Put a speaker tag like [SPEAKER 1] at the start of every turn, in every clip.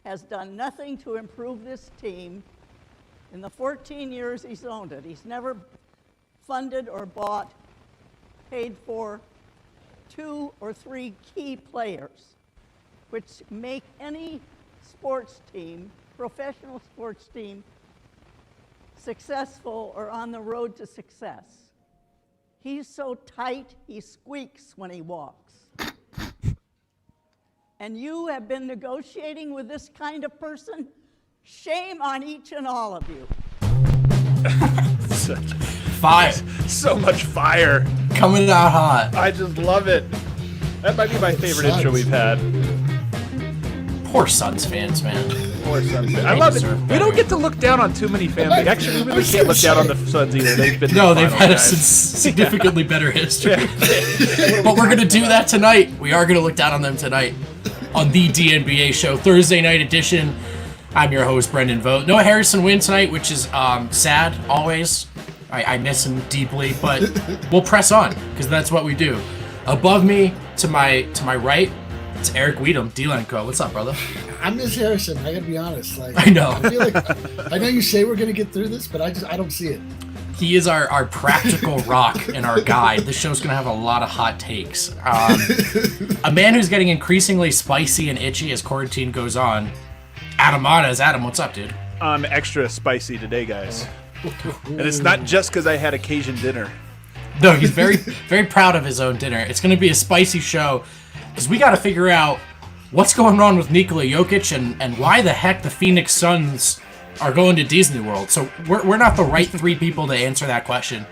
[SPEAKER 1] has done nothing to improve this team in the 14 years he's owned it. He's never funded or bought, paid for 2 or 3 key players, which make any sports team, professional sports team, successful or on the road to success. He's so tight, he squeaks when he walks. And you have been negotiating with this kind of person? Shame on each and all of you.
[SPEAKER 2] Fire.
[SPEAKER 3] So much fire.
[SPEAKER 2] Coming out hot.
[SPEAKER 3] I just love it. That might be my favorite intro we've had.
[SPEAKER 2] Poor Suns fans, man.
[SPEAKER 3] Poor Suns fans. I love it. We don't get to look down on too many fans. Like, actually, we really can't look down on the Suns either. They've been
[SPEAKER 2] they've had a significantly better history. But we're going to do that tonight. We are going to look down on them tonight on the DNBA show, Thursday night edition. I'm your host, Brendan Vogt. No Harrison Wynn tonight, which is sad, always. I miss him deeply, but we'll press on, because that's what we do. Above me, to my right, it's Eric Weedham, D-Line Co. What's up, brother?
[SPEAKER 4] I miss Harrison. I gotta be honest. Like,
[SPEAKER 2] I know.
[SPEAKER 4] I feel like, I know you say we're gonna get through this, but I don't see it.
[SPEAKER 2] He is our practical rock and our guide. This show's going to have a lot of hot takes. A man who's getting increasingly spicy and itchy as quarantine goes on. Adam Montes. Adam, what's up, dude?
[SPEAKER 3] I'm extra spicy today, guys. And it's not just because I had a Cajun dinner.
[SPEAKER 2] No, he's very, very proud of his own dinner. It's going to be a spicy show because we got to figure out what's going on with Nikola Jokic and why the heck the Phoenix Suns are going to Disney World. So we're not the right 3 people to answer that question,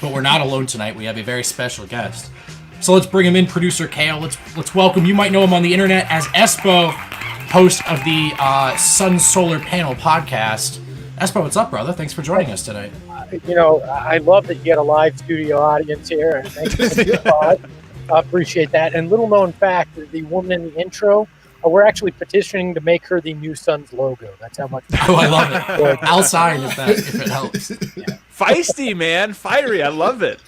[SPEAKER 2] but we're not alone tonight. We have a very special guest. So let's bring him in, producer Kale. Let's welcome. You might know him on the internet as Espo, host of the Sun Solar Panel podcast. Espo, what's up, brother? Thanks for joining us today.
[SPEAKER 5] I love that you get a live studio audience here. Thanks for the pod. I appreciate that. And little known fact, the woman in the intro, we're actually petitioning to make her the new Suns logo. That's how much.
[SPEAKER 2] Oh, I love it. I'll sign if it helps.
[SPEAKER 5] Yeah.
[SPEAKER 3] Feisty, man. Fiery. I love it.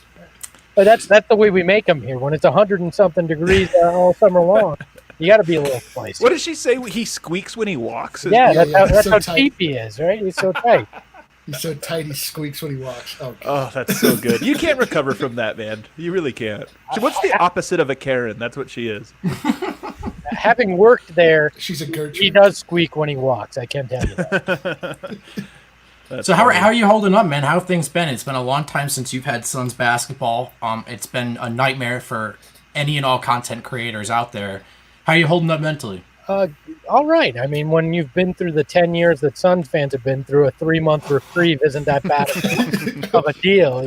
[SPEAKER 5] But that's the way we make them here. When it's 100 and something degrees all summer long, you got to be a little spicy.
[SPEAKER 3] What does she say? He squeaks when he walks?
[SPEAKER 5] Yeah, that's
[SPEAKER 4] so
[SPEAKER 5] how
[SPEAKER 4] tight.
[SPEAKER 5] cheap he is, right? He's so tight.
[SPEAKER 4] He's so tight he squeaks when he walks.
[SPEAKER 3] Oh, that's so good. You can't recover from that, man. You really can't. What's the opposite of a Karen? That's what she is.
[SPEAKER 5] Having worked there,
[SPEAKER 4] She's a Gertrude.
[SPEAKER 5] he does squeak when he walks. I can tell you that.
[SPEAKER 2] So how are you holding up, man? How have things been? It's been a long time since you've had Suns basketball. It's been a nightmare for any and all content creators out there. How are you holding up mentally?
[SPEAKER 5] All right. I mean, when you've been through the 10 years that Suns fans have been through, a 3-month reprieve isn't that bad of a deal.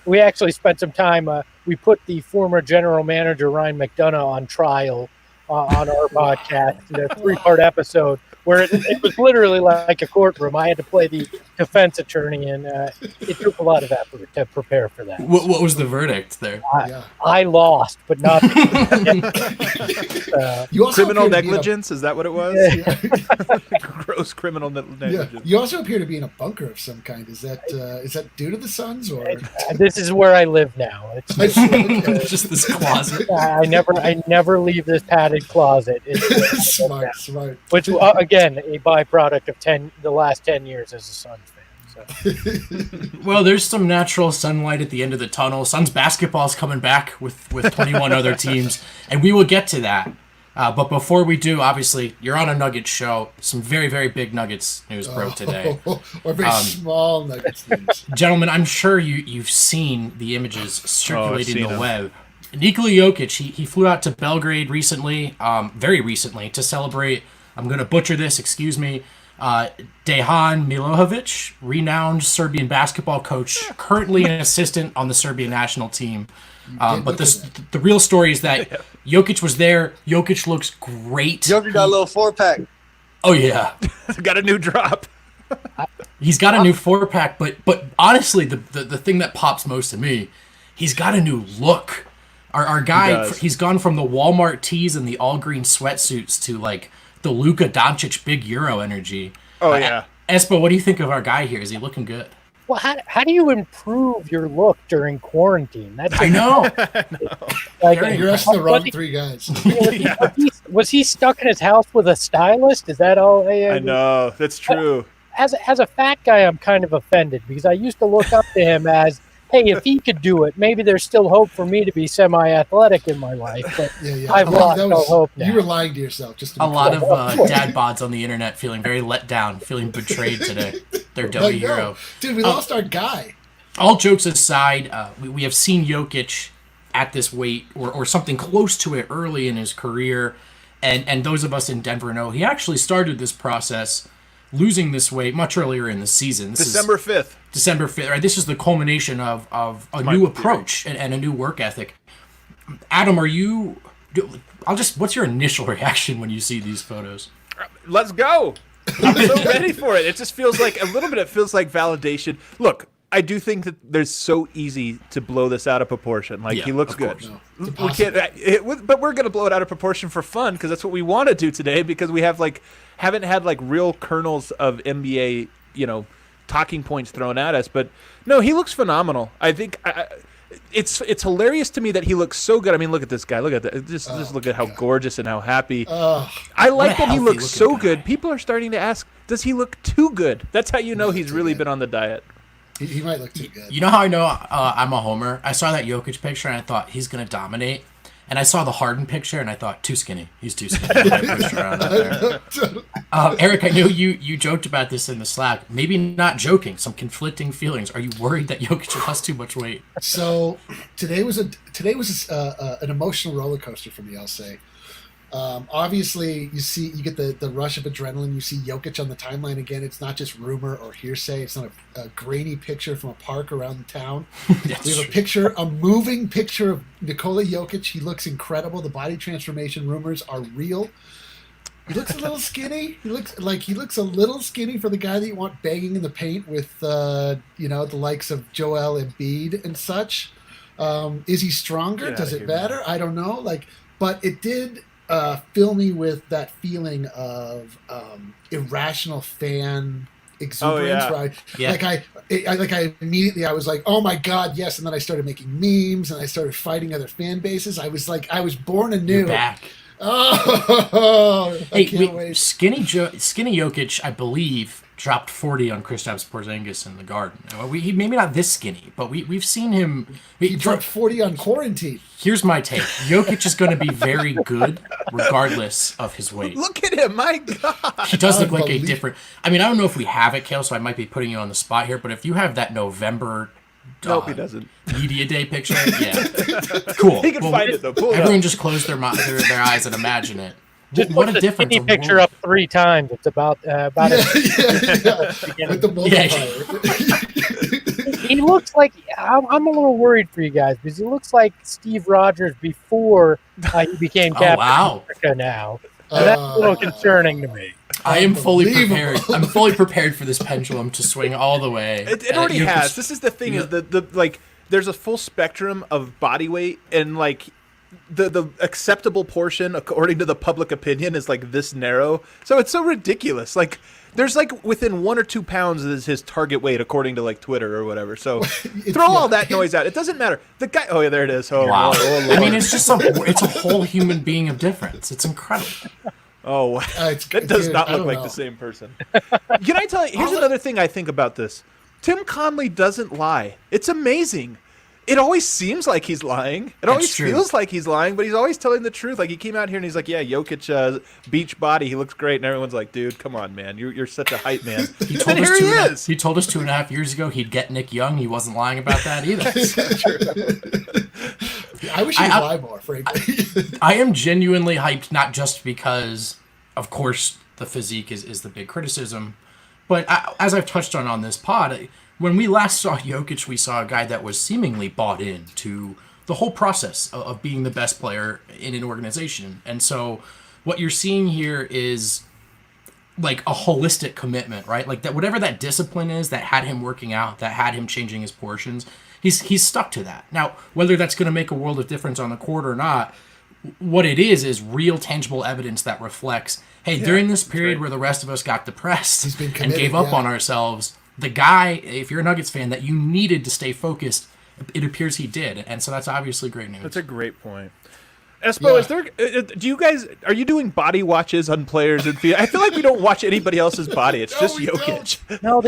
[SPEAKER 5] We actually spent some time. We put the former general manager Ryan McDonough on trial on our podcast, the 3-part episode, where it was literally like a courtroom. I had to play the defense attorney, and it took a lot of effort to prepare for that.
[SPEAKER 2] What was the verdict there?
[SPEAKER 5] I lost, but not.
[SPEAKER 4] You also
[SPEAKER 3] Criminal
[SPEAKER 4] appear to be
[SPEAKER 3] negligence? Is that what it was? Gross criminal negligence.
[SPEAKER 4] Yeah. You also appear to be in a bunker of some kind. Is that due to the Suns, or
[SPEAKER 5] This is where I live now. It's
[SPEAKER 2] Just this closet.
[SPEAKER 5] I never leave this padded closet. It's
[SPEAKER 4] smart.
[SPEAKER 5] Which again, a byproduct of the last 10 years as a Suns fan. So.
[SPEAKER 2] Well, there's some natural sunlight at the end of the tunnel. Suns basketball's coming back with 21 other teams, and we will get to that. But before we do, obviously, you're on a Nuggets show. Some very, very big Nuggets news broke today.
[SPEAKER 4] Or very small Nuggets news.
[SPEAKER 2] Gentlemen, I'm sure you've seen the images circulating the web. Nikola Jokic, he flew out to Belgrade recently, very recently, to celebrate, I'm going to butcher this, excuse me, Dejan Milojevic, renowned Serbian basketball coach, currently an assistant on the Serbian national team. But the real story is that Jokic was there. Jokic looks great.
[SPEAKER 6] Jokic got a little 4-pack.
[SPEAKER 2] Oh, yeah.
[SPEAKER 3] Got a new drop.
[SPEAKER 2] He's got a new 4-pack, but honestly, the thing that pops most to me, he's got a new look. Our guy, he's gone from the Walmart tees and the all-green sweatsuits to, like, the Luka Doncic big Euro energy.
[SPEAKER 3] Oh, yeah.
[SPEAKER 2] Espo, what do you think of our guy here? Is he looking good?
[SPEAKER 5] Well, how do you improve your look during quarantine?
[SPEAKER 2] I know.
[SPEAKER 5] Like,
[SPEAKER 4] You're asking the wrong 3 guys.
[SPEAKER 5] Was he stuck in his house with a stylist? Is that all?
[SPEAKER 3] I know, that's true.
[SPEAKER 5] As a fat guy, I'm kind of offended because I used to look up to him as, hey, if he could do it, maybe there's still hope for me to be semi-athletic in my life. But I've lost all hope now.
[SPEAKER 4] You were lying to yourself. Just to
[SPEAKER 2] a lot of dad bods on the internet feeling very let down, feeling betrayed today. Their dummy hero.
[SPEAKER 4] Dude, we lost our guy.
[SPEAKER 2] All jokes aside, we have seen Jokic at this weight or something close to it early in his career. And those of us in Denver know he actually started this process losing this weight much earlier in the season.
[SPEAKER 3] December 5th,
[SPEAKER 2] right? This is the culmination of a new approach and a new work ethic. Adam, what's your initial reaction when you see these photos?
[SPEAKER 3] Let's go. I'm so ready for it. It just feels like it feels like validation. Look, I do think that there's so easy to blow this out of proportion. Like, he looks good.
[SPEAKER 4] No,
[SPEAKER 3] we can't, but we're going to blow it out of proportion for fun because that's what we want to do today because we haven't had real kernels of NBA, talking points thrown at us. But no, he looks phenomenal. I think it's hilarious to me that he looks so good. I mean, look at this guy. Look at that. Just look at how gorgeous and how happy. I like that he looks so good. People are starting to ask, does he look too good? That's how you know he's really been on the diet.
[SPEAKER 4] He might look too good.
[SPEAKER 2] You know how I know I'm a homer? I saw that Jokic picture and I thought he's going to dominate. And I saw the Harden picture and I thought, too skinny. He's too skinny. I pushed around out there. Eric, I know you joked about this in the Slack. Maybe not joking, some conflicting feelings. Are you worried that Jokic lost too much weight?
[SPEAKER 4] So today was an emotional roller coaster for me, I'll say. Obviously, you get the rush of adrenaline. You see Jokic on the timeline again. It's not just rumor or hearsay. It's not a grainy picture from a park around town. We have a moving picture of Nikola Jokic. He looks incredible. The body transformation rumors are real. He looks a little skinny. He looks a little skinny for the guy that you want banging in the paint with the likes of Joel Embiid and such. Is he stronger? Does it matter? I don't know. But it did fill me with that feeling of irrational fan exuberance. I immediately I was like, oh my god, yes, and then I started making memes and I started fighting other fan bases. I was born anew.
[SPEAKER 2] You're back.
[SPEAKER 4] Oh, I can't wait.
[SPEAKER 2] Skinny Jokic, I believe, dropped 40 on Kristaps Porzingis in the Garden. He maybe not this skinny, but we've seen him.
[SPEAKER 4] He dropped 40 on quarantine.
[SPEAKER 2] Here's my take: Jokic is going to be very good regardless of his weight.
[SPEAKER 3] Look at him, my God!
[SPEAKER 2] He does look like a different. I mean, I don't know if we have it, Kale, so I might be putting you on the spot here. But if you have that November.
[SPEAKER 3] Nope, he doesn't.
[SPEAKER 2] Media day picture, yeah, cool.
[SPEAKER 3] He can find it though.
[SPEAKER 2] Everyone just close their eyes and imagine it.
[SPEAKER 5] Just
[SPEAKER 2] what
[SPEAKER 5] put
[SPEAKER 2] a difference!
[SPEAKER 5] The picture up 3 times. It's about
[SPEAKER 4] With the multiplier.
[SPEAKER 5] He looks like I'm a little worried for you guys because he looks like Steve Rogers before he became captain of America now. And that's a little concerning to me.
[SPEAKER 2] I am fully prepared. I'm fully prepared for this pendulum to swing all the way.
[SPEAKER 3] It already has. This is the thing: is there's a full spectrum of body weight, and the acceptable portion, according to the public opinion, is this narrow. So it's so ridiculous. There's within 1 or 2 pounds is his target weight, according to Twitter or whatever. So throw all that noise out. It doesn't matter. The guy. Oh yeah, there it is. Oh
[SPEAKER 2] wow.
[SPEAKER 3] Oh,
[SPEAKER 2] I mean, it's just it's a whole human being of difference. It's incredible.
[SPEAKER 3] Oh, that does not look like the same person. Can I tell you? Here's another thing I think about this. Tim Conley doesn't lie. It's amazing. It always seems like he's lying. It always feels like he's lying, but he's always telling the truth. He came out here and he's like, yeah, Jokic, beach body, he looks great. And everyone's like, dude, come on, man. You're such a hype man. And here he is.
[SPEAKER 2] He told us 2.5 years ago he'd get Nick Young. He wasn't lying about that either.
[SPEAKER 4] I wish he would lie more, frankly.
[SPEAKER 2] I am genuinely hyped, not just because, of course, the physique is the big criticism, but as I've touched on this pod, when we last saw Jokic, we saw a guy that was seemingly bought in to the whole process of being the best player in an organization. And so what you're seeing here is a holistic commitment, right? That whatever that discipline is that had him working out, that had him changing his portions, he's stuck to that. Now, whether that's going to make a world of difference on the court or not, what it is real tangible evidence that reflects, hey, during this period where the rest of us got depressed and gave up on ourselves, the guy, if you're a Nuggets fan, that you needed to stay focused, it appears he did. And so that's obviously great news.
[SPEAKER 3] That's a great point. Espo, is there? Are you doing body watches on players and I feel like we don't watch anybody else's body. It's just Jokic.
[SPEAKER 5] No,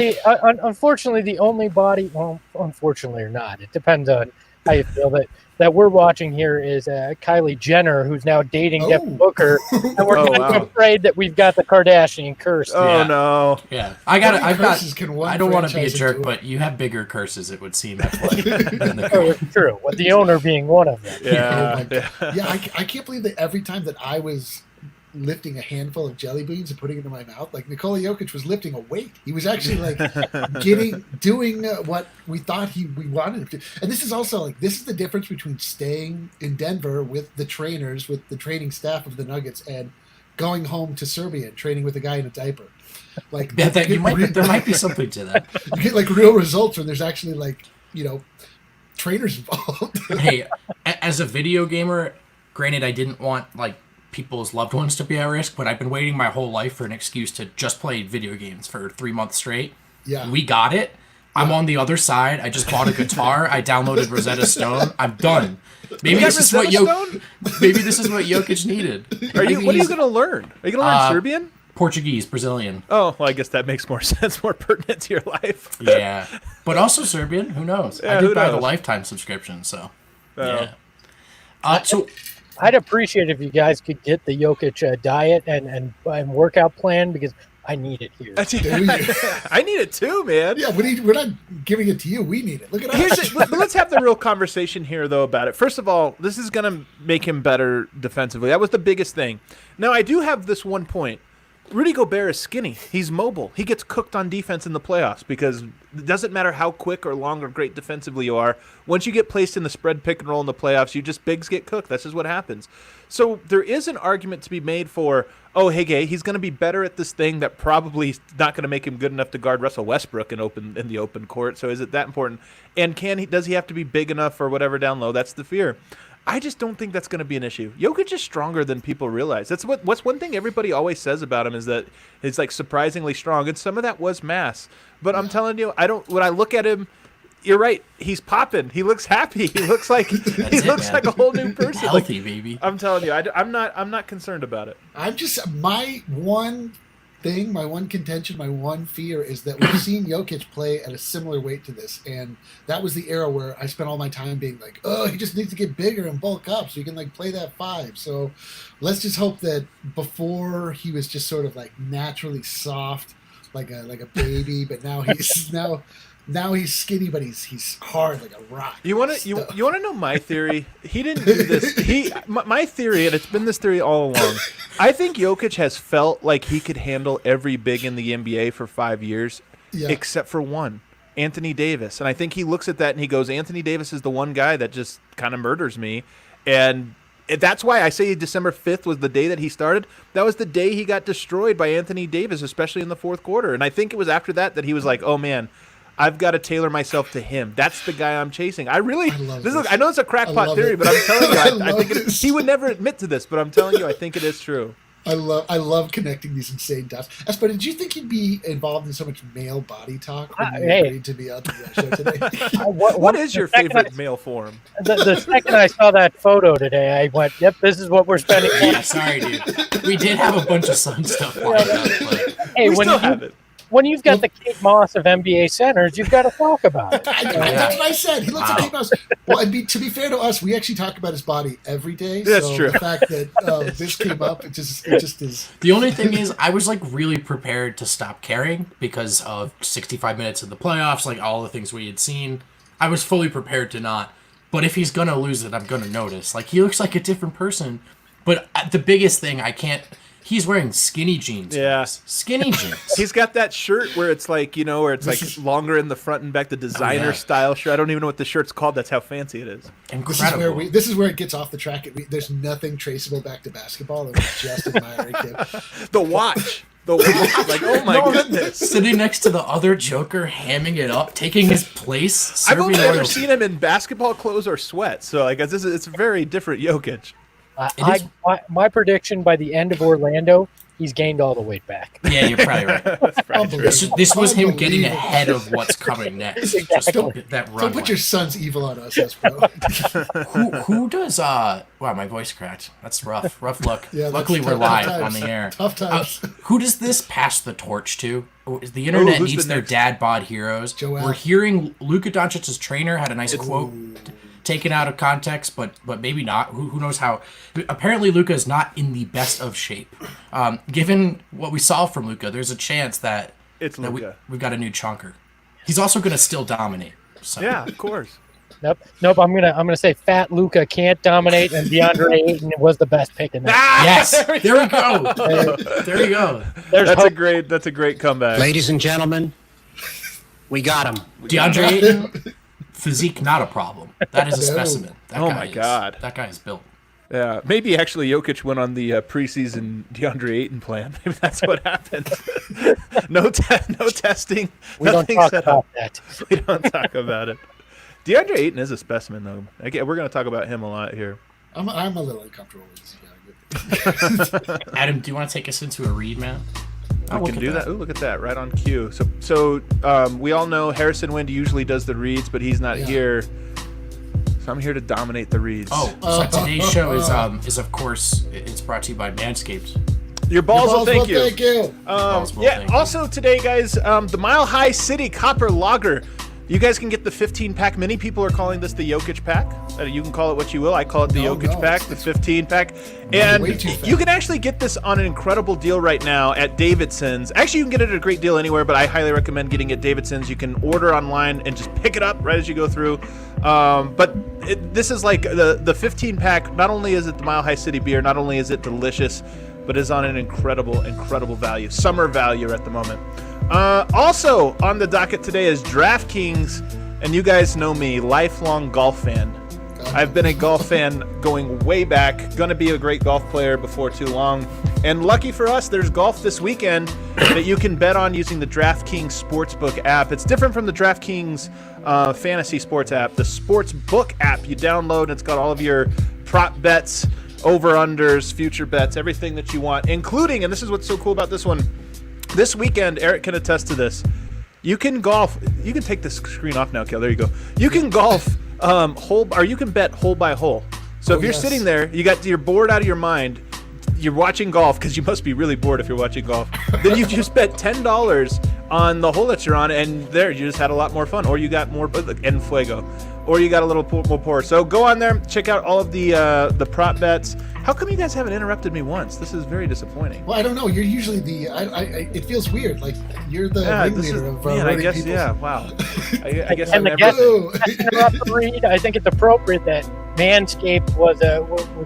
[SPEAKER 5] unfortunately, the only body. Well, unfortunately or not, it depends on how you feel. That we're watching here is Kylie Jenner, who's now dating Devin Booker, and we're kind of afraid that we've got the Kardashian curse.
[SPEAKER 3] Oh no!
[SPEAKER 2] Yeah, I don't want to be a jerk, but you have bigger curses. It would seem at play than the
[SPEAKER 5] True. With the owner being one of them.
[SPEAKER 3] Yeah,
[SPEAKER 4] I can't believe that every time that I was lifting a handful of jelly beans and putting it in my mouth, like Nikola Jokic was lifting a weight. He was actually like doing what we thought we wanted him to. And this is also this is the difference between staying in Denver with the trainers, with the training staff of the Nuggets, and going home to Serbia and training with a guy in a diaper. Like
[SPEAKER 2] there might be something to that.
[SPEAKER 4] You get real results when there's actually trainers involved.
[SPEAKER 2] Hey, as a video gamer, granted, I didn't want people's loved ones to be at risk, but I've been waiting my whole life for an excuse to just play video games for 3 months straight.
[SPEAKER 4] Yeah.
[SPEAKER 2] We got it. I'm on the other side. I just bought a guitar. I downloaded Rosetta Stone. I'm done. Maybe this is what Jokic needed.
[SPEAKER 3] What are you going to learn? Are you going to learn Serbian?
[SPEAKER 2] Portuguese, Brazilian.
[SPEAKER 3] Oh, well, I guess that makes more sense, more pertinent to your life.
[SPEAKER 2] Yeah. But also Serbian. Who knows?
[SPEAKER 3] Yeah,
[SPEAKER 2] I did buy the lifetime subscription, so. Yeah. So
[SPEAKER 5] I'd appreciate if you guys could get the Jokic diet and workout plan, because I need it here.
[SPEAKER 3] I need it too, man.
[SPEAKER 4] Yeah, we're not giving it to you. We need it. Look at us.
[SPEAKER 3] But let's have the real conversation here, though, about it. First of all, this is going to make him better defensively. That was the biggest thing. Now, I do have this one point. Rudy Gobert is skinny. He's mobile. He gets cooked on defense in the playoffs because it doesn't matter how quick or long or great defensively you are. Once you get placed in the spread pick and roll in the playoffs, bigs get cooked. That's just what happens. So there is an argument to be made for, he's going to be better at this thing that probably not going to make him good enough to guard Russell Westbrook in the open court. So is it that important? And does he have to be big enough or whatever down low? That's the fear. I just don't think that's going to be an issue. Jokic is stronger than people realize. What's one thing everybody always says about him is that he's surprisingly strong, and some of that was mass. But I'm telling you, when I look at him, you're right. He's popping. He looks happy. He looks like like a whole new person.
[SPEAKER 2] Healthy, baby.
[SPEAKER 3] I'm telling you, I'm not concerned about it.
[SPEAKER 4] My one thing, my one contention, my one fear is that we've seen Jokic play at a similar weight to this, and that was the era where I spent all my time being he just needs to get bigger and bulk up so he can play that 5. So let's just hope that before he was just sort of naturally soft, like a baby, but now he's now he's skinny, but he's hard like a rock.
[SPEAKER 3] You want to know my theory? He didn't do this. My theory, and it's been this theory all along. I think Jokic has felt like he could handle every big in the NBA for 5 years, except for one, Anthony Davis. And I think he looks at that and he goes, Anthony Davis is the one guy that just kind of murders me. And that's why I say December 5th was the day that he started. That was the day he got destroyed by Anthony Davis, especially in the fourth quarter. And I think it was after that he was like, oh, man, I've got to tailor myself to him. That's the guy I'm chasing. I know it's a crackpot theory, but I'm telling you, I think he would never admit to this, but I'm telling you, I think it is true.
[SPEAKER 4] I love connecting these insane dots. Espo, did you think you'd be involved in so much male body talk when you agreed to be on the show today?
[SPEAKER 3] What is your favorite male form?
[SPEAKER 5] The second I saw that photo today, I went, yep, this is what we're spending.
[SPEAKER 2] Yeah, sorry, dude. We did have a bunch of Sun stuff lined up, but
[SPEAKER 5] hey,
[SPEAKER 3] we still have it.
[SPEAKER 5] When you've got the Kate Moss of NBA centers, you've got to talk about it.
[SPEAKER 4] That's what I said. He looks like Kate Moss. Well, to be fair to us, we actually talk about his body every day.
[SPEAKER 3] That's true.
[SPEAKER 4] The fact that this came up, it just is.
[SPEAKER 2] The only thing is, I was really prepared to stop caring because of 65 minutes of the playoffs, all the things we had seen. I was fully prepared to not. But if he's gonna lose it, I'm gonna notice. He looks like a different person. But the biggest thing I can't. He's wearing skinny jeans.
[SPEAKER 3] Yeah.
[SPEAKER 2] Skinny jeans.
[SPEAKER 3] He's got that shirt where it's longer in the front and back, the designer style shirt. I don't even know what the shirt's called. That's how fancy it is.
[SPEAKER 2] Incredible.
[SPEAKER 4] This is where it gets off the track. There's nothing traceable back to basketball. And we're just admiring him.
[SPEAKER 3] The watch. Oh my goodness.
[SPEAKER 2] Sitting next to the other Joker, hamming it up, taking his place.
[SPEAKER 3] I've only ever seen him in basketball clothes or sweats. So it's very different Jokic.
[SPEAKER 5] My prediction by the end of Orlando, he's gained all the weight back.
[SPEAKER 2] Yeah, you're probably right.
[SPEAKER 3] That's probably true.
[SPEAKER 2] This was him getting ahead of what's coming next. Just
[SPEAKER 5] Exactly.
[SPEAKER 2] that run.
[SPEAKER 4] Don't put your son's evil on us, Espo.
[SPEAKER 2] Who does wow, my voice cracked. That's rough. Rough look.
[SPEAKER 4] Yeah, that's
[SPEAKER 2] Luckily we're
[SPEAKER 4] tough
[SPEAKER 2] live
[SPEAKER 4] times.
[SPEAKER 2] on the air.
[SPEAKER 4] Tough times.
[SPEAKER 2] Who does this pass the torch to? The internet
[SPEAKER 3] who's
[SPEAKER 2] needs
[SPEAKER 3] the
[SPEAKER 2] their
[SPEAKER 3] next?
[SPEAKER 2] dad bod heroes.
[SPEAKER 4] Joel.
[SPEAKER 2] We're hearing Luka Doncic's trainer had a nice quote taken out of context, but maybe not. Who knows how? Apparently Luka is not in the best of shape. Given what we saw from Luka, there's a chance that
[SPEAKER 3] It's Luka.
[SPEAKER 2] we've got a new chunker. He's also going to still dominate. So.
[SPEAKER 3] Yeah, of course.
[SPEAKER 5] Nope. I'm gonna say Fat Luka can't dominate, and DeAndre Ayton was the best pick in that.
[SPEAKER 2] Yes, there we go. There you go.
[SPEAKER 3] That's a great comeback.
[SPEAKER 6] Ladies and gentlemen, we got him.
[SPEAKER 2] DeAndre Ayton, physique not a problem. That is a specimen.
[SPEAKER 3] Oh my God.
[SPEAKER 2] That guy is built.
[SPEAKER 3] Yeah, maybe actually Jokic went on the preseason DeAndre Ayton plan. Maybe that's what happened. No testing.
[SPEAKER 5] We don't
[SPEAKER 3] nothing
[SPEAKER 5] talk
[SPEAKER 3] set
[SPEAKER 5] about
[SPEAKER 3] up.
[SPEAKER 5] that.
[SPEAKER 3] We don't talk about it. DeAndre Ayton is a specimen, though. Again, we're going to talk about him a lot here.
[SPEAKER 4] I'm a little uncomfortable with this guy.
[SPEAKER 2] Adam, do you want to take us into a read, man?
[SPEAKER 3] We can do that. Ooh, look at that, right on cue. So we all know Harrison Wind usually does the reads, but he's not here. So I'm here to dominate the reads.
[SPEAKER 2] Oh, so today's show is of course it's brought to you by Manscaped.
[SPEAKER 3] Your balls will thank you.
[SPEAKER 4] Thank you.
[SPEAKER 2] Balls will
[SPEAKER 3] Yeah.
[SPEAKER 2] thank you.
[SPEAKER 3] Also today, guys, the Mile High City Copper Lager. You guys can get the 15-pack. Many people are calling this the Jokic pack. You can call it what you will. I call it the Jokic pack, the 15-pack. And
[SPEAKER 4] way too fat.
[SPEAKER 3] you can actually get this on an incredible deal right now at Davidson's. Actually, you can get it at a great deal anywhere, but I highly recommend getting it at Davidson's. You can order online and just pick it up right as you go through. This is like the 15-pack. Not only is it the Mile High City beer, not only is it delicious, but is on an incredible value. Summer value at the moment. Also on the docket today is DraftKings, and you guys know me, lifelong golf fan. I've been a golf fan going way back, gonna be a great golf player before too long. And lucky for us, there's golf this weekend that you can bet on using the DraftKings Sportsbook app. It's different from the DraftKings Fantasy Sports app. The Sportsbook app you download, and it's got all of your prop bets, over-unders, future bets, everything that you want, including, and this is what's so cool about this one, this weekend, Eric can attest to this. You can golf. You can take the screen off now, Kel. There you go. You can golf you can bet hole by hole. So if you're sitting there, you're bored out of your mind, you're watching golf because you must be really bored if you're watching golf. Then you just bet $10 on the hole that you're on, and there you just had a lot more fun, or you got more en fuego, or you got a little more pour. So go on there, check out all of the prop bets. How come you guys haven't interrupted me once? This is very disappointing.
[SPEAKER 4] Well, I don't know. You're usually it feels weird. Like you're the ringleader of
[SPEAKER 3] I guess,
[SPEAKER 4] people.
[SPEAKER 3] yeah, wow. I guess
[SPEAKER 5] And
[SPEAKER 3] I'm
[SPEAKER 5] the
[SPEAKER 3] everything.
[SPEAKER 5] guest interrupt the read. I think it's appropriate that Manscaped was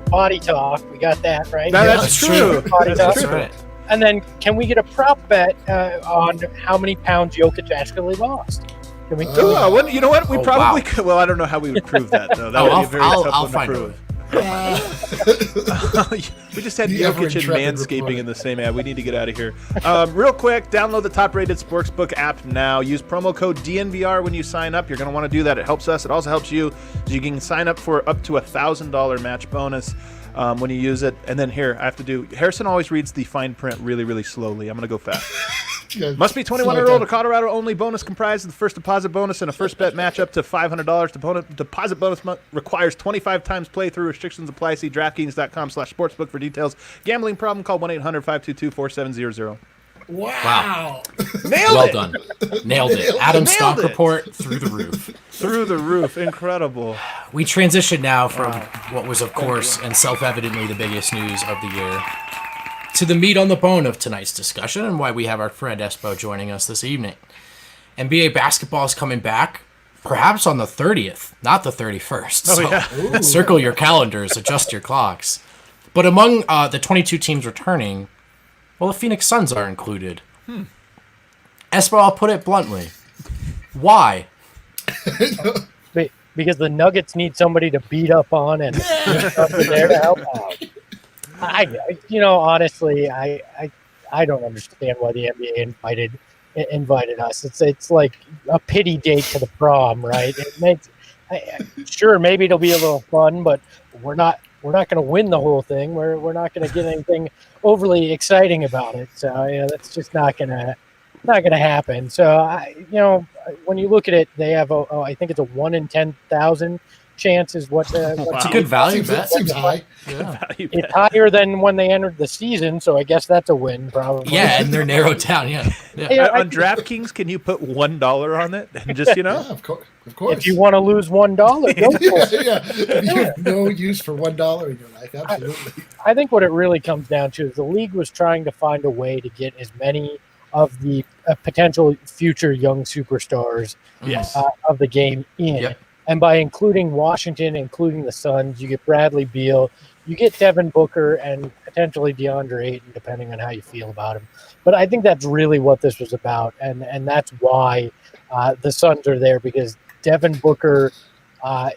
[SPEAKER 5] potty talk. We got that right.
[SPEAKER 3] That's true.
[SPEAKER 5] Potty
[SPEAKER 3] That's
[SPEAKER 5] talk.
[SPEAKER 3] true.
[SPEAKER 2] right.
[SPEAKER 5] And then, can we get a prop bet on how many pounds Jokic actually lost? Can we?
[SPEAKER 3] Ooh, you know what? We
[SPEAKER 2] Oh,
[SPEAKER 3] probably
[SPEAKER 2] wow.
[SPEAKER 3] could. Well, I don't know how we would prove that, though. That would be a very tough
[SPEAKER 2] I'll
[SPEAKER 3] one to
[SPEAKER 2] find
[SPEAKER 3] prove.
[SPEAKER 2] out.
[SPEAKER 3] We just had
[SPEAKER 4] The
[SPEAKER 3] Jokic and
[SPEAKER 4] ever-intrepid
[SPEAKER 3] manscaping
[SPEAKER 4] reporter.
[SPEAKER 3] in the same ad. We need to get out of here. Real quick, download the top-rated Sportsbook app now. Use promo code DNVR when you sign up. You're going to want to do that. It helps us. It also helps you. You can sign up for up to $1,000 match bonus when you use it. And then here, I have to do. Harrison always reads the fine print really, really slowly. I'm going to go fast. Must be 21 or older. Colorado only. Bonus comprised of the first deposit bonus and a first bet match up to $500. Deposit bonus requires 25 times playthrough. Restrictions apply. See DraftKings.com/sportsbook for details. Gambling problem? Call 1-800-522-4700.
[SPEAKER 4] Wow.
[SPEAKER 3] Nailed
[SPEAKER 2] Well
[SPEAKER 3] it.
[SPEAKER 2] done. Nailed it. Adam's
[SPEAKER 3] Nailed
[SPEAKER 2] stock
[SPEAKER 3] it.
[SPEAKER 2] report through the roof.
[SPEAKER 3] Through the roof. Incredible.
[SPEAKER 2] We transition now from what was, of course, and self-evidently the biggest news of the year to the meat on the bone of tonight's discussion and why we have our friend Espo joining us this evening. NBA basketball is coming back, perhaps on the 30th, not the 31st. So circle your calendars, adjust your clocks. But among the 22 teams returning, well, the Phoenix Suns are included. Espo, I'll put it bluntly. Why?
[SPEAKER 5] Because the Nuggets need somebody to beat up on and something there to help out. Honestly, I don't understand why the NBA invited us. It's like a pity date to the prom, right? It makes sure maybe it'll be a little fun, but we're not we're not going to win the whole thing. We're not going to get anything overly exciting about it. So that's just not going to happen. So when you look at it, they have I think it's a 1 in 10,000 chance is what.
[SPEAKER 2] It's a good value bet.
[SPEAKER 4] Seems high.
[SPEAKER 2] Yeah.
[SPEAKER 5] It's higher than when they entered the season, so I guess that's a win, probably.
[SPEAKER 2] Yeah, and they're narrowed down. Yeah.
[SPEAKER 3] On DraftKings, can you put $1 on it and just
[SPEAKER 4] Yeah, of course.
[SPEAKER 5] If you want to lose $1, go for it.
[SPEAKER 4] Yeah. If you have no use for $1 in your life, absolutely.
[SPEAKER 5] I think what it really comes down to is the league was trying to find a way to get as many of the potential future young superstars
[SPEAKER 3] Yes.
[SPEAKER 5] of the game in.
[SPEAKER 2] Yep.
[SPEAKER 5] And by including Washington, including the Suns, you get Bradley Beal, you get Devin Booker, and potentially DeAndre Ayton, depending on how you feel about him. But I think that's really what this was about, and that's why the Suns are there, because Devin Booker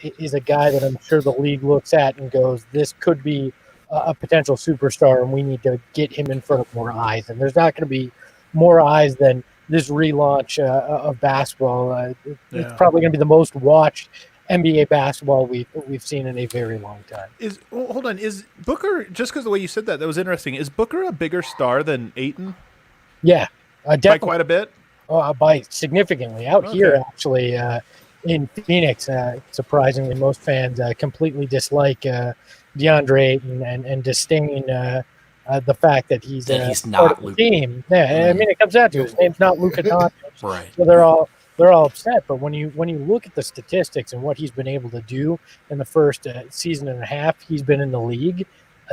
[SPEAKER 5] is a guy that I'm sure the league looks at and goes, this could be a potential superstar, and we need to get him in front of more eyes. And there's not going to be more eyes than this relaunch of basketball. It's probably going to be the most watched NBA basketball we've seen in a very long time.
[SPEAKER 3] Hold on, is Booker, just because the way you said that was interesting, is Booker a bigger star than Ayton?
[SPEAKER 5] Yeah,
[SPEAKER 3] By
[SPEAKER 5] definitely.
[SPEAKER 3] quite a bit?
[SPEAKER 5] By significantly. Here, actually, in Phoenix, surprisingly, most fans completely dislike DeAndre Ayton and disdain the fact that he's
[SPEAKER 2] not
[SPEAKER 5] part of the team. Yeah, I mean, it comes down to his name's not Luka Doncic.
[SPEAKER 2] Right.
[SPEAKER 5] So they're all upset. But when you look at the statistics and what he's been able to do in the first season and a half he's been in the league,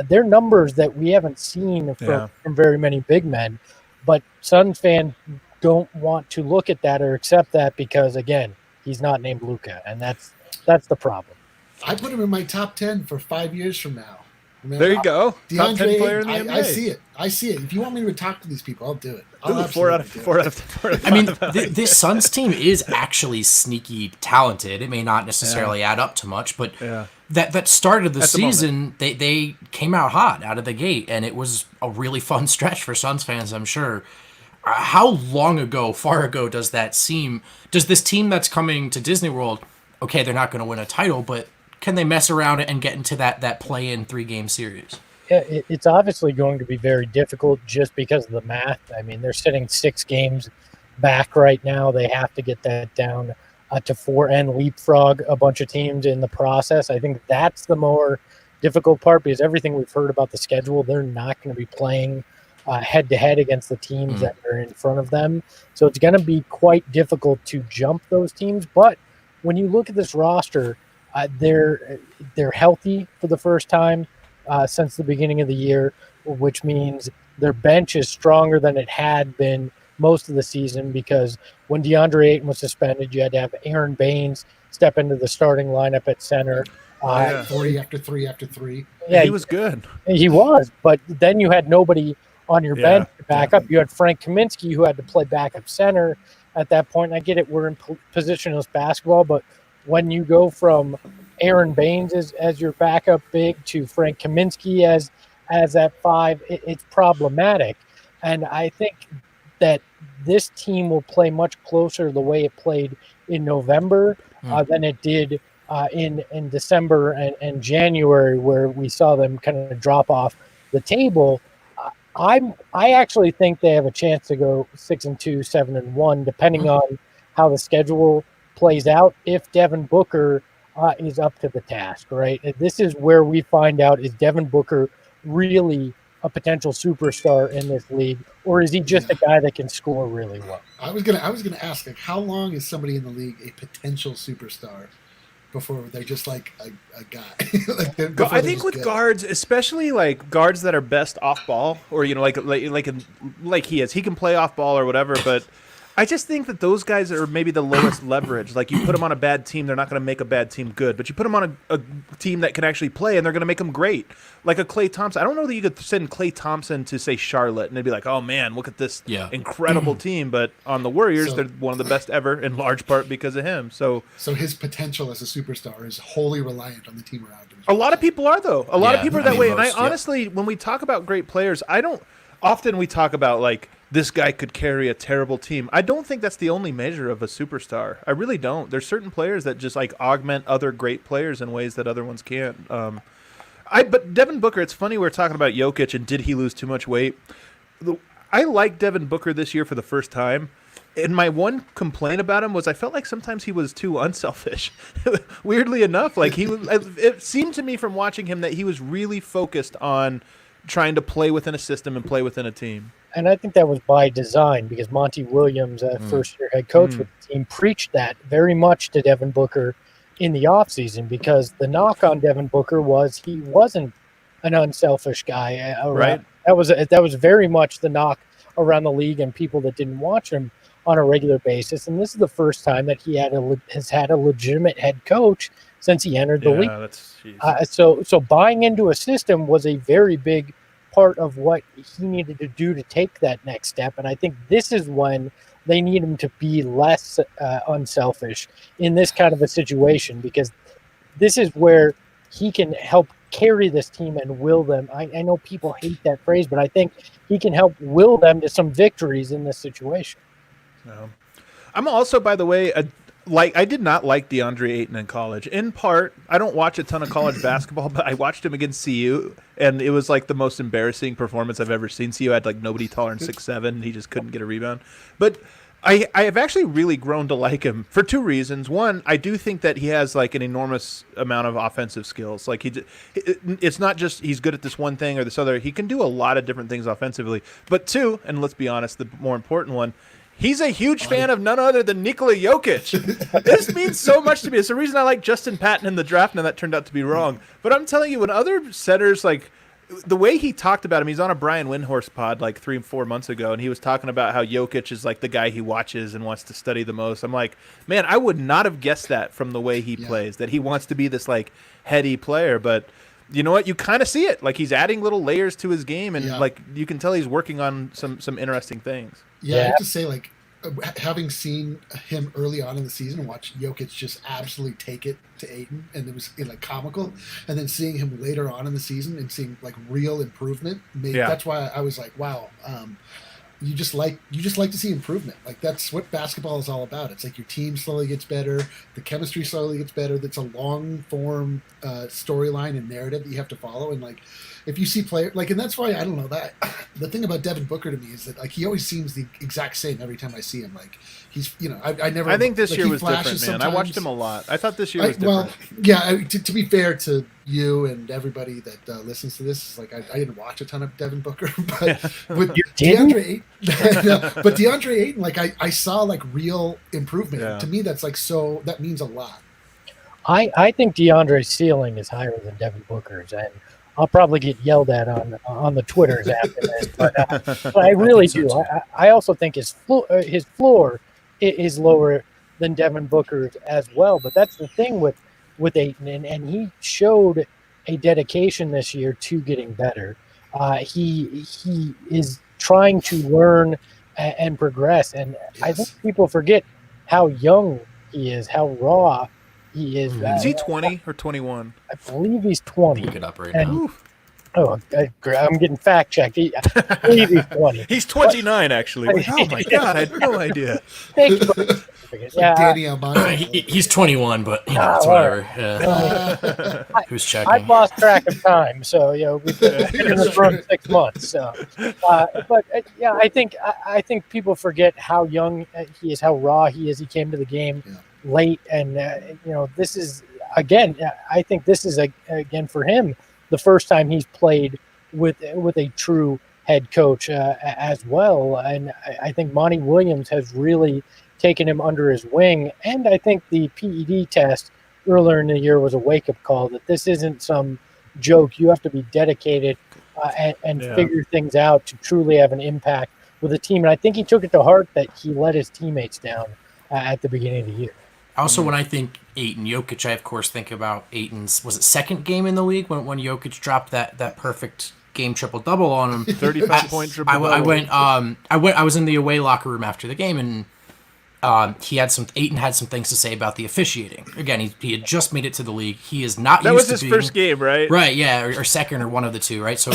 [SPEAKER 5] they're numbers that we haven't seen from very many big men. But Suns fans don't want to look at that or accept that because, again, he's not named Luka, and that's the problem.
[SPEAKER 4] I put him in my top 10 for 5 years from now. I mean,
[SPEAKER 3] There you go.
[SPEAKER 4] DeAndre,
[SPEAKER 3] Top 10 player in the NBA.
[SPEAKER 4] I see it. I see it. If you want me to talk to these people, I'll do it.
[SPEAKER 3] Ooh, 4 out of 4 out of 4 out of 5.
[SPEAKER 2] I mean, this Suns team is actually sneaky talented. It may not necessarily add up to much, but that started the season, they came out hot out of the gate, and it was a really fun stretch for Suns fans, I'm sure. How far ago does that seem? Does this team that's coming to Disney World, okay, they're not going to win a title, but can they mess around and get into that play-in 3-game series?
[SPEAKER 5] Yeah, it's obviously going to be very difficult just because of the math. I mean, they're sitting 6 games back right now. They have to get that down to 4 and leapfrog a bunch of teams in the process. I think that's the more difficult part because everything we've heard about the schedule, they're not going to be playing head-to-head against the teams that are in front of them. So it's going to be quite difficult to jump those teams. But when you look at this roster, they're healthy for the first time since the beginning of the year, which means their bench is stronger than it had been most of the season because when DeAndre Ayton was suspended, you had to have Aaron Baines step into the starting lineup at center.
[SPEAKER 4] 40 after 3 after 3.
[SPEAKER 5] Yeah,
[SPEAKER 3] he was good.
[SPEAKER 5] He was, but then you had nobody on your bench to back up. You had Frank Kaminsky who had to play backup center at that point. And I get it, we're in positionless basketball, but when you go from Aaron Baines as your backup big to Frank Kaminsky as that 5, it's problematic. And I think that this team will play much closer the way it played in November than it did in December and January, where we saw them kind of drop off the table. I actually think they have a chance to go 6-2, 7-1, depending on how the schedule plays out. If Devin Booker is up to the task, right? This is where we find out, is Devin Booker really a potential superstar in this league, or is he just a guy that can score really well?
[SPEAKER 4] I was gonna ask, like, how long is somebody in the league a potential superstar before they're just like a guy?
[SPEAKER 3] I think with guards, especially like guards that are best off ball, or like he is, he can play off ball or whatever, but I just think that those guys are maybe the lowest leverage. Like, you put them on a bad team, they're not going to make a bad team good. But you put them on a team that can actually play, and they're going to make them great. Like a Klay Thompson. I don't know that you could send Klay Thompson to, say, Charlotte, and they'd be like, oh, man, look at this incredible team. But on the Warriors, they're one of the best ever, in large part because of him. So
[SPEAKER 4] his potential as a superstar is wholly reliant on the team around him.
[SPEAKER 3] A lot of people are, though. A lot of people are that way. And I honestly, when we talk about great players, often we talk about, like, this guy could carry a terrible team. I don't think that's the only measure of a superstar. I really don't. There's certain players that just like augment other great players in ways that other ones can't. But Devin Booker, it's funny we're talking about Jokic and did he lose too much weight. I like Devin Booker this year for the first time. And my one complaint about him was I felt like sometimes he was too unselfish. Weirdly enough, like it seemed to me from watching him that he was really focused on trying to play within a system and play within a team.
[SPEAKER 5] And I think that was by design because Monty Williams, first-year head coach with the team, preached that very much to Devin Booker in the offseason because the knock on Devin Booker was he wasn't an unselfish guy.
[SPEAKER 3] Right.
[SPEAKER 5] That was very much the knock around the league and people that didn't watch him on a regular basis. And this is the first time that he has had a legitimate head coach since he entered the league. So buying into a system was a very big part of what he needed to do to take that next step. And I think this is when they need him to be less unselfish in this kind of a situation, because this is where he can help carry this team and will them. I know people hate that phrase, but I think he can help will them to some victories in this situation.
[SPEAKER 3] I'm also, by the way, I did not like DeAndre Ayton in college. In part, I don't watch a ton of college basketball, but I watched him against CU, and it was like the most embarrassing performance I've ever seen. CU had like nobody taller than 6'7", he just couldn't get a rebound. But I have actually really grown to like him for two reasons. One, I do think that he has like an enormous amount of offensive skills. Like it's not just he's good at this one thing or this other. He can do a lot of different things offensively. But two, and let's be honest, the more important one, he's a huge fan of none other than Nikola Jokic. This means so much to me. It's the reason I like Justin Patton in the draft, and that turned out to be wrong. But I'm telling you, when other setters, like the way he talked about him, he's on a Brian Windhorst pod like 3-4 months ago, and he was talking about how Jokic is like the guy he watches and wants to study the most. I'm like, man, I would not have guessed that from the way he plays, that he wants to be this like heady player. But you know what? You kind of see it. Like he's adding little layers to his game, and like you can tell he's working on some interesting things.
[SPEAKER 4] Yeah, I have to say, like, having seen him early on in the season, watch Jokic just absolutely take it to Ayton, and it was like comical. And then seeing him later on in the season and seeing like real improvement, that's why I was like, wow. You just like to see improvement. Like that's what basketball is all about. It's like your team slowly gets better, the chemistry slowly gets better. That's a long form storyline and narrative that you have to follow. And like, if you see players like, and that's why I don't know that the thing about Devin Booker to me is that like he always seems the exact same every time I see him. Like he's, I never.
[SPEAKER 3] I think this
[SPEAKER 4] like,
[SPEAKER 3] year was different, man. I watched him a lot. I thought this year was different.
[SPEAKER 4] Well, yeah. To be fair to you and everybody that listens to this, like I didn't watch a ton of Devin Booker, but with DeAndre Ayton, but DeAndre Ayton, like I saw like real improvement.
[SPEAKER 3] Yeah.
[SPEAKER 4] To me, that's like so that means a lot.
[SPEAKER 5] I think DeAndre's ceiling is higher than Devin Booker's, and I'll probably get yelled at on the Twitters after this, but I really do. I also think his floor is lower than Devin Booker's as well. But that's the thing with Ayton, and he showed a dedication this year to getting better. He is trying to learn and progress, and I think people forget how young he is, how raw he is.
[SPEAKER 3] Is he 20 or 21?
[SPEAKER 5] I believe he's 20.
[SPEAKER 2] Look it up right now.
[SPEAKER 5] Oh, I'm getting fact checked. I believe he's 20.
[SPEAKER 3] He's 29, actually. Oh my God, I had no idea.
[SPEAKER 5] Thank you. Yeah,
[SPEAKER 4] Danny Albano.
[SPEAKER 2] He's 21, but it's whatever. Yeah. Who's checking?
[SPEAKER 5] I've lost track of time, so we've been in this run 6 months. So, I think people forget how young he is, how raw he is. He came to the game late, and this is again. I think this is again for him the first time he's played with a true head coach as well, and I think Monty Williams has really taken him under his wing. And I think the PED test earlier in the year was a wake-up call that this isn't some joke. You have to be dedicated and figure things out to truly have an impact with a team. And I think he took it to heart that he let his teammates down at the beginning of the year.
[SPEAKER 2] Also, when I think Ayton, Jokic, I of course think about Ayton's, was it second game in the league when Jokic dropped that perfect game triple-double on him?
[SPEAKER 3] 35-point triple-double.
[SPEAKER 2] I was in the away locker room after the game, and Ayton had some things to say about the officiating. Again, he had just made it to the league. He is not
[SPEAKER 3] that
[SPEAKER 2] used to
[SPEAKER 3] was his
[SPEAKER 2] being,
[SPEAKER 3] first game, right?
[SPEAKER 2] Right, yeah, or second, or one of the two, right? So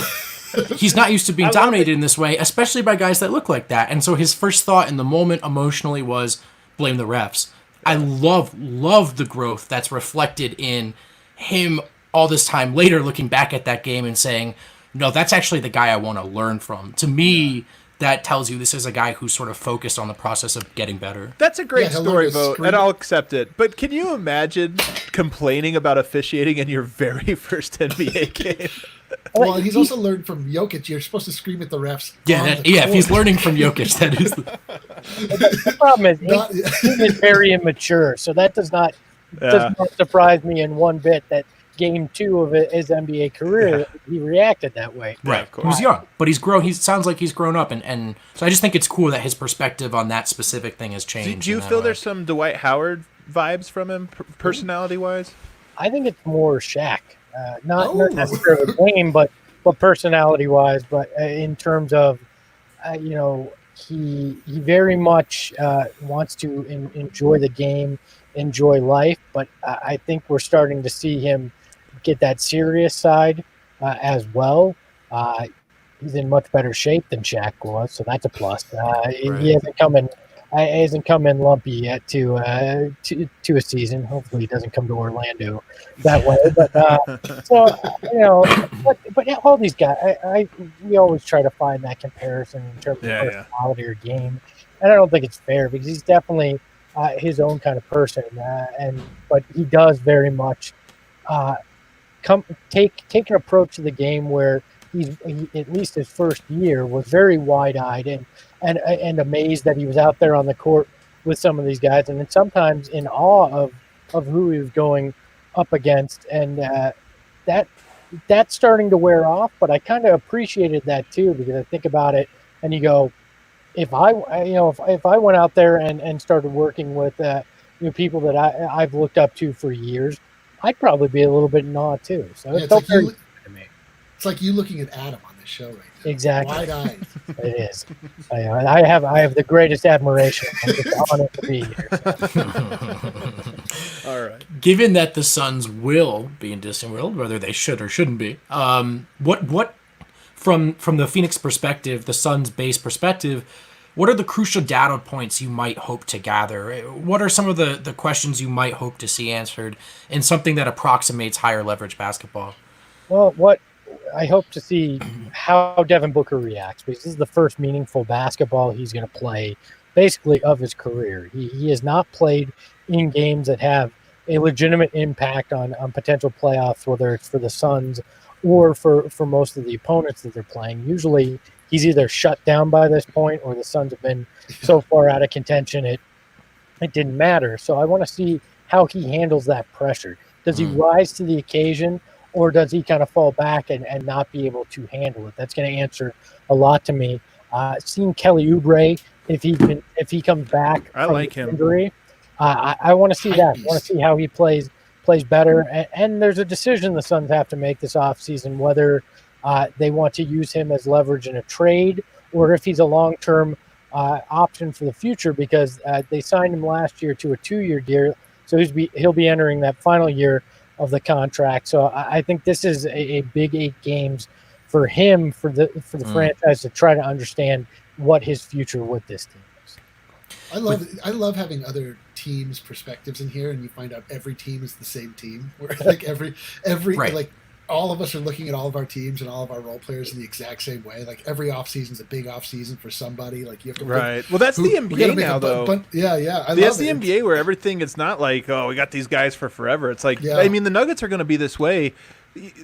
[SPEAKER 2] he's not used to being dominated in this way, especially by guys that look like that. And so his first thought in the moment emotionally was blame the refs. I love the growth that's reflected in him all this time later, looking back at that game and saying, no, that's actually the guy I want to learn from. To me, that tells you this is a guy who's sort of focused on the process of getting better.
[SPEAKER 3] That's a great story, Vote, and I'll accept it. But can you imagine complaining about officiating in your very first NBA game?
[SPEAKER 4] Well, he's also learned from Jokic. You're supposed to scream at the refs.
[SPEAKER 2] If he's learning from Jokic, that is.
[SPEAKER 5] The problem is he is very immature, so that does not surprise me in one bit that game 2 of his NBA career he reacted that way.
[SPEAKER 2] Right, of course. He was young, but he's grown. He sounds like he's grown up, and so I just think it's cool that his perspective on that specific thing has changed.
[SPEAKER 3] Do you feel there's some Dwight Howard vibes from him, personality-wise?
[SPEAKER 5] I think it's more Shaq. Not necessarily game, but personality-wise. But in terms of, he very much wants to enjoy the game, enjoy life. But I think we're starting to see him get that serious side as well. He's in much better shape than Shaq was, so that's a plus. He hasn't come in lumpy yet to a season. Hopefully, he doesn't come to Orlando that way. But all these guys, we always try to find that comparison in terms of personality or game, and I don't think it's fair because he's definitely his own kind of person, but he does very much take an approach to the game where he at least his first year was very wide-eyed and amazed that he was out there on the court with some of these guys, and then sometimes in awe of who he was going up against, and that's starting to wear off. But I kind of appreciated that too, because I think about it and you go, if I went out there and started working with people that I've looked up to for years, I'd probably be a little bit in awe too. So it felt very good to me.
[SPEAKER 4] It's like you looking at Adam on this show right now.
[SPEAKER 5] Exactly.
[SPEAKER 4] Wide-eyed.
[SPEAKER 5] It is. I have the greatest admiration. I'm just honored to be here.
[SPEAKER 3] All right.
[SPEAKER 2] Given that the Suns will be in Disney World, whether they should or shouldn't be, what from the Phoenix perspective, the Suns base perspective, what are the crucial data points you might hope to gather? What are some of the questions you might hope to see answered in something that approximates higher leverage basketball?
[SPEAKER 5] Well, what I hope to see how Devin Booker reacts, because this is the first meaningful basketball he's going to play basically of his career. He has not played in games that have a legitimate impact on potential playoffs, whether it's for the Suns or for most of the opponents that they're playing. Usually he's either shut down by this point or the Suns have been so far out of contention it didn't matter. So I want to see how he handles that pressure. Does he rise to the occasion, or does he kind of fall back and not be able to handle it? That's going to answer a lot to me. Seeing Kelly Oubre, if he comes back from injury, I want to see that. I want to see how he plays better. And there's a decision the Suns have to make this offseason, whether they want to use him as leverage in a trade or if he's a long-term option for the future, because they signed him last year to a 2-year deal. So he'll be entering that final year of the contract. So I think this is a big 8 games for him, for the franchise to try to understand what his future with this team is.
[SPEAKER 4] I love having other teams' perspectives in here, and you find out every team is the same team. Where like every
[SPEAKER 2] right.
[SPEAKER 4] Like all of us are looking at all of our teams and all of our role players in the exact same way. Like every offseason is a big offseason for somebody. Like you have to
[SPEAKER 3] Well, that's the NBA now, though. That's the NBA where everything is not like, oh, we got these guys for forever. It's like, I mean, the Nuggets are going to be this way.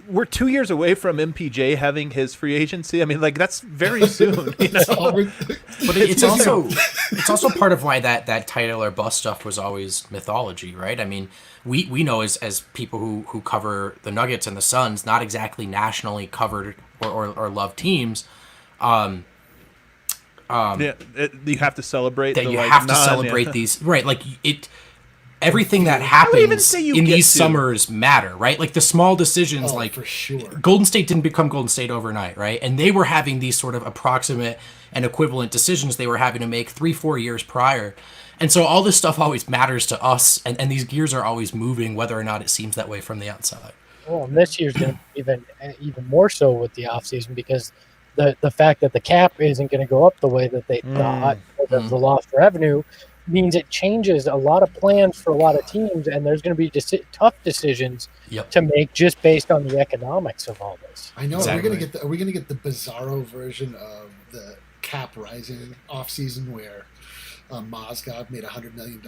[SPEAKER 3] We're 2 years away from MPJ having his free agency. I mean, like that's very soon. You know?
[SPEAKER 2] But it's also part of why that title or bust stuff was always mythology, right? I mean, we know as people who cover the Nuggets and the Suns, not exactly nationally covered or loved teams.
[SPEAKER 3] You have to celebrate
[SPEAKER 2] that. You have to celebrate these, right? Like it. Everything that happens in these summers matter, right? Like the small decisions,
[SPEAKER 4] for sure.
[SPEAKER 2] Golden State didn't become Golden State overnight, right? And they were having these sort of approximate and equivalent decisions they were having to make 3-4 years prior. And so all this stuff always matters to us, and these gears are always moving, whether or not it seems that way from the outside.
[SPEAKER 5] Well, and this year's going to be even more so with the offseason, because the fact that the cap isn't going to go up the way that they thought because of the lost revenue. means it changes a lot of plans for a lot of teams, and there's going to be tough decisions to make just based on the economics of all this.
[SPEAKER 4] I know.
[SPEAKER 2] Exactly.
[SPEAKER 4] Are we going to get the bizarro version of the cap rising offseason where Mascot made $100 million?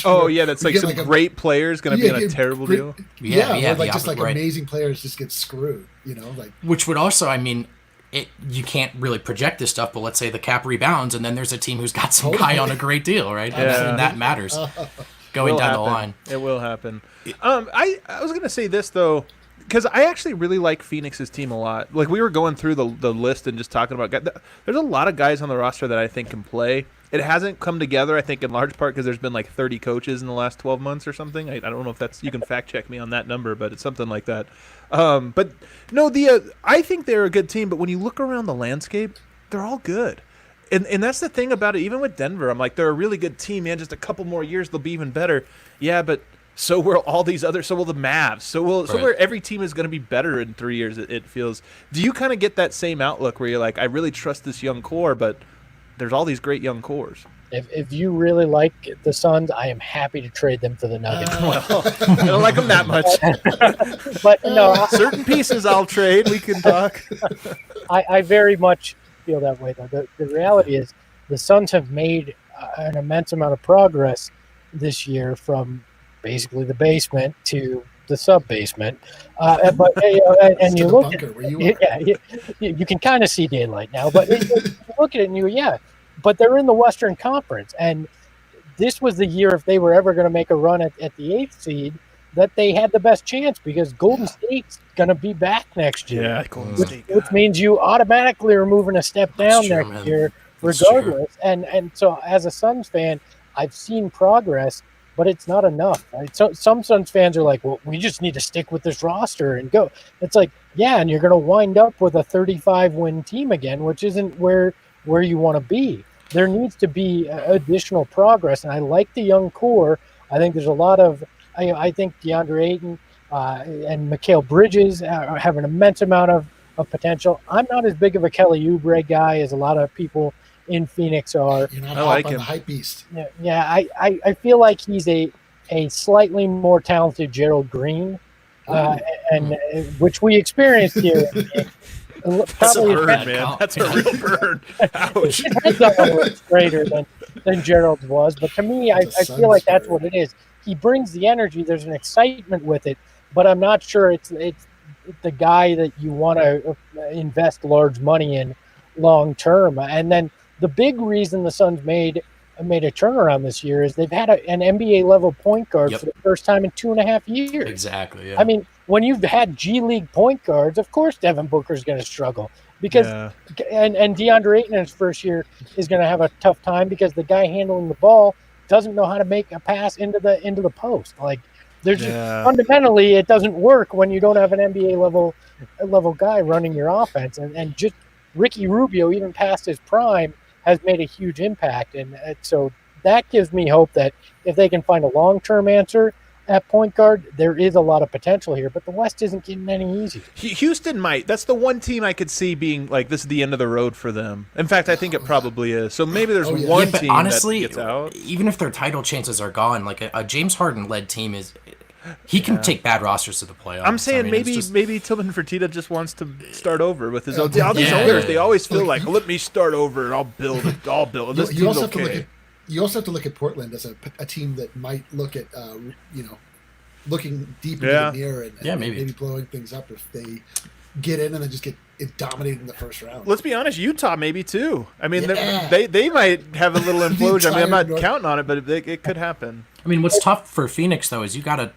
[SPEAKER 3] Oh yeah, that's like some great players going to be on a terrible deal.
[SPEAKER 4] Yeah, where just like amazing players just get screwed.
[SPEAKER 2] Which would also, I mean, you can't really project this stuff, but let's say the cap rebounds, and then there's a team who's got some guy on a great deal, right? And that matters going down the line.
[SPEAKER 3] It will happen. I was going to say this though, because I actually really like Phoenix's team a lot. Like we were going through the list and just talking about guys. There's a lot of guys on the roster that I think can play. It hasn't come together, I think, in large part because there's been like 30 coaches in the last 12 months or something. I don't know if that's, you can fact check me on that number, but it's something like that. But no, I think they're a good team. But when you look around the landscape, they're all good, and that's the thing about it. Even with Denver, I'm like, they're a really good team, man. Just a couple more years, they'll be even better. Yeah, but so will all these other. So will the Mavs. So will every team is going to be better in 3 years. It feels. Do you kind of get that same outlook where you're like, I really trust this young core, but there's all these great young cores.
[SPEAKER 5] If you really like the Suns, I am happy to trade them for the Nuggets.
[SPEAKER 3] Well, I don't like them that much.
[SPEAKER 5] But no,
[SPEAKER 3] certain pieces I'll trade. We can talk.
[SPEAKER 5] I very much feel that way, though. The reality is the Suns have made an immense amount of progress this year from basically the basement to the sub-basement. And you look at you can kind of see daylight now, but you look at it and you but they're in the Western Conference, and this was the year, if they were ever going to make a run at the 8th seed, that they had the best chance because Golden State's going to be back next year.
[SPEAKER 3] Yeah, Golden State.
[SPEAKER 5] Which means you automatically are moving a step down next year regardless. And so as a Suns fan, I've seen progress, but it's not enough. Right? So some Suns fans are like, well, we just need to stick with this roster and go. It's like, yeah, and you're going to wind up with a 35-win team again, which isn't where you want to be. There needs to be additional progress, and I like the young core. I think there's a lot of I think DeAndre Ayton and Mikal Bridges have an immense amount of potential. I'm not as big of a Kelly Oubre guy as a lot of people in Phoenix are.
[SPEAKER 4] You're not on the hype beast.
[SPEAKER 5] Yeah, I feel like he's a slightly more talented Gerald Green, and which we experienced here.
[SPEAKER 3] That's a burn, man. That's a real burn. Ouch.
[SPEAKER 5] It's greater than Gerald's was, but to me, I feel like that's what it is. He brings the energy. There's an excitement with it, but I'm not sure it's the guy that you want to invest large money in long term. And then the big reason the Suns made a turnaround this year is they've had an NBA level point guard for the first time in 2.5 years.
[SPEAKER 2] Exactly. Yeah.
[SPEAKER 5] I mean, when you've had G League point guards, of course Devin Booker's going to struggle because and DeAndre Ayton in his first year is going to have a tough time because the guy handling the ball doesn't know how to make a pass into the post. Like there's just, fundamentally it doesn't work when you don't have an NBA level guy running your offense, and just Ricky Rubio, even past his prime, has made a huge impact, and so that gives me hope that if they can find a long-term answer at point guard, there is a lot of potential here, but the West isn't getting any easier.
[SPEAKER 3] Houston might. That's the one team I could see being like, this is the end of the road for them. In fact, I think it probably is. So maybe there's one team
[SPEAKER 2] honestly,
[SPEAKER 3] that gets out.
[SPEAKER 2] Even if their title chances are gone, like a James Harden-led team he can take bad rosters to the playoffs.
[SPEAKER 3] I'm saying maybe Tillman Fertitta just wants to start over with his own. All these owners, they always feel like, let me start over and I'll build it. I'll build it.
[SPEAKER 4] You also have to look at Portland as a team that might look at looking deep into the mirror and maybe blowing things up if they get in and then just get dominated in the first round.
[SPEAKER 3] Let's be honest, Utah maybe too. I mean, they might have a little implosion. I mean, I'm not counting on it, but it could happen.
[SPEAKER 2] I mean, what's tough for Phoenix though is you got to.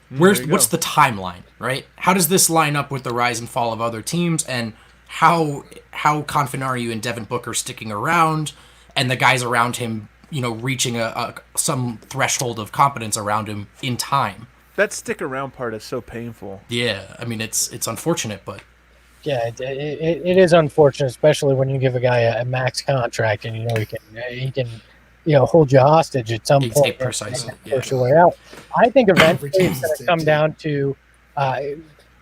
[SPEAKER 2] What's the timeline, right? How does this line up with the rise and fall of other teams, and how confident are you in Devin Booker sticking around and the guys around him, reaching some threshold of competence around him in time?
[SPEAKER 3] That stick around part is so painful.
[SPEAKER 2] Yeah, I mean it's unfortunate, but
[SPEAKER 5] yeah, it is unfortunate, especially when you give a guy a max contract and he can hold you hostage at some point.
[SPEAKER 2] Precisely.
[SPEAKER 5] Push your way out. I think eventually it's going to come down to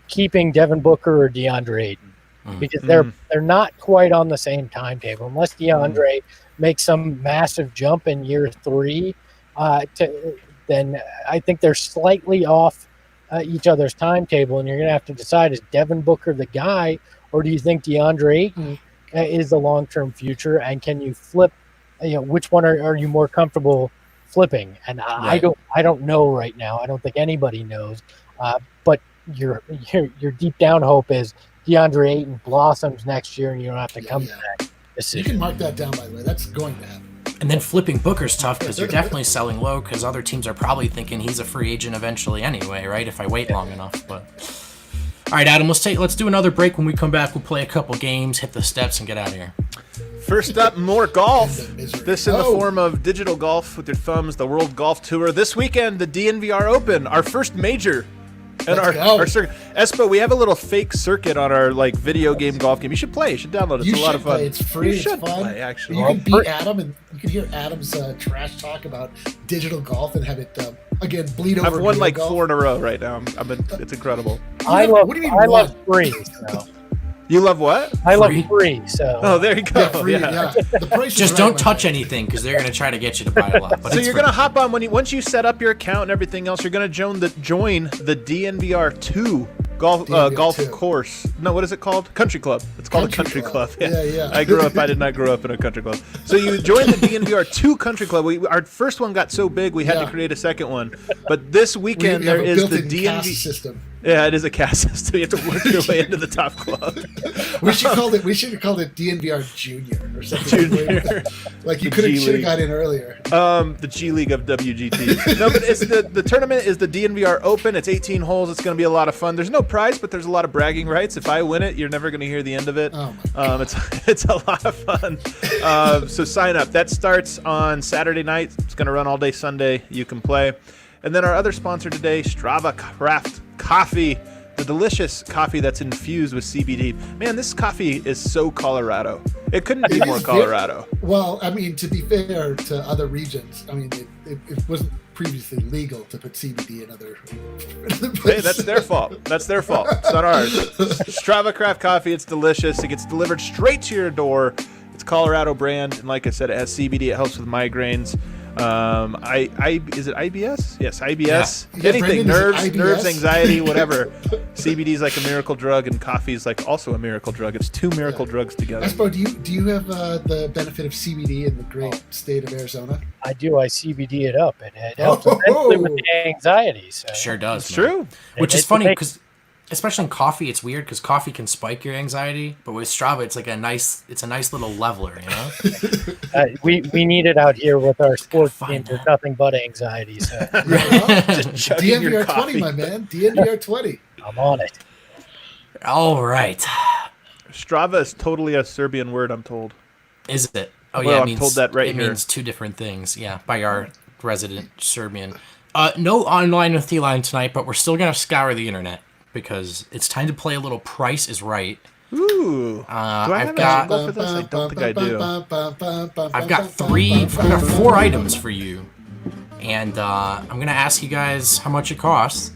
[SPEAKER 5] keeping Devin Booker or DeAndre Ayton. because they're not quite on the same timetable. Unless DeAndre makes some massive jump in year 3, then I think they're slightly off each other's timetable, and you're going to have to decide, is Devin Booker the guy, or do you think DeAndre Ayton is the long-term future, and can you flip, which one are you more comfortable flipping? And I don't know right now. I don't think anybody knows, but your deep down hope is DeAndre Ayton blossoms next year, and you don't have to come to that decision.
[SPEAKER 4] You can mark that down, by the way. That's going to happen.
[SPEAKER 2] And then flipping Booker's tough because you're definitely selling low because other teams are probably thinking he's a free agent eventually anyway, right? If I wait long enough. But all right, Adam, let's do another break. When we come back, we'll play a couple games, hit the steps, and get out of here.
[SPEAKER 3] First up, more golf. This in the form of digital golf with your thumbs, the World Golf Tour. This weekend, the DNVR Open, our first major. And our circuit. Espo, we have a little fake circuit on our video game golf game. You should play. You should download it. It's a lot of fun.
[SPEAKER 4] It's free.
[SPEAKER 3] You should
[SPEAKER 4] it's fun.
[SPEAKER 3] play, actually.
[SPEAKER 4] You can beat Adam, and you can hear Adam's trash talk about digital golf and have it again bleed over.
[SPEAKER 3] I've won like
[SPEAKER 4] golf.
[SPEAKER 3] 4 in a row right now. It's incredible.
[SPEAKER 5] I love free. So.
[SPEAKER 3] You love what?
[SPEAKER 5] I love free. So.
[SPEAKER 3] Oh, there you go.
[SPEAKER 4] Yeah, free, yeah. The price
[SPEAKER 2] Just
[SPEAKER 4] is
[SPEAKER 2] don't
[SPEAKER 4] right,
[SPEAKER 2] touch anything because they're going to try to get you to buy a lot. But
[SPEAKER 3] so you're going to hop on once you set up your account and everything else. You're going to join the DNVR 2 golf course. No, what is it called? Country Club. It's called a country club.
[SPEAKER 4] Yeah.
[SPEAKER 3] I did not grow up in a country club. So you join the DNVR 2 country club. Our first one got so big we had to create a second one. But this weekend there is the DNV
[SPEAKER 4] system.
[SPEAKER 3] Yeah, it is a cast system. You have to work your way into the top club.
[SPEAKER 4] We should have called it DNVR Junior or something.
[SPEAKER 3] Junior.
[SPEAKER 4] Like you should have got in earlier.
[SPEAKER 3] The G League of WGT. No, but it's the tournament is the DNVR Open. It's 18 holes. It's going to be a lot of fun. There's no prize, but there's a lot of bragging rights. If I win it, you're never going to hear the end of it.
[SPEAKER 4] Oh my God.
[SPEAKER 3] It's a lot of fun. So sign up. That starts on Saturday night. It's going to run all day Sunday. You can play. And then our other sponsor today, Strava Craft Coffee, the delicious coffee that's infused with CBD. Man, this coffee is so Colorado. It couldn't be more Colorado.
[SPEAKER 4] Well, I mean, to be fair to other regions, I mean, it wasn't previously legal to put CBD in other places.
[SPEAKER 3] Hey, that's their fault. That's their fault. It's not ours. Strava Craft Coffee, it's delicious. It gets delivered straight to your door. It's Colorado brand, and like I said, it has CBD. It helps with migraines. Is it IBS? Yes, IBS.
[SPEAKER 4] Yeah,
[SPEAKER 3] Anything,
[SPEAKER 4] Brandon,
[SPEAKER 3] nerves, anxiety, whatever. CBD is like a miracle drug, and coffee is like also a miracle drug. It's 2 miracle drugs together.
[SPEAKER 4] Espo, do you have the benefit of CBD in the great state of Arizona?
[SPEAKER 5] I do. I CBD it up, and it helps immensely with the anxiety. So.
[SPEAKER 2] Sure does.
[SPEAKER 3] It's true.
[SPEAKER 2] Which is funny because, especially in coffee, it's weird because coffee can spike your anxiety, but with Strava, it's like a nice little leveler, you know.
[SPEAKER 5] We need it out here with our sports teams. There's nothing but anxiety. So.
[SPEAKER 3] Just chugging your
[SPEAKER 4] DNVR
[SPEAKER 3] coffee.
[SPEAKER 4] 20, my man. DNVR 20.
[SPEAKER 5] I'm on it.
[SPEAKER 2] All right.
[SPEAKER 3] Strava is totally a Serbian word, I'm told.
[SPEAKER 2] Is it? Oh
[SPEAKER 3] Well,
[SPEAKER 2] yeah,
[SPEAKER 3] I'm told that right
[SPEAKER 2] it
[SPEAKER 3] here.
[SPEAKER 2] means 2 different things. Yeah, by our resident Serbian. No online with T-Line tonight, but we're still gonna scour the internet because it's time to play a little Price is Right.
[SPEAKER 3] Ooh. Do I have
[SPEAKER 2] got-
[SPEAKER 3] a jingle for this? I don't think I do.
[SPEAKER 2] I've got 4 items for you, and I'm gonna ask you guys how much it costs,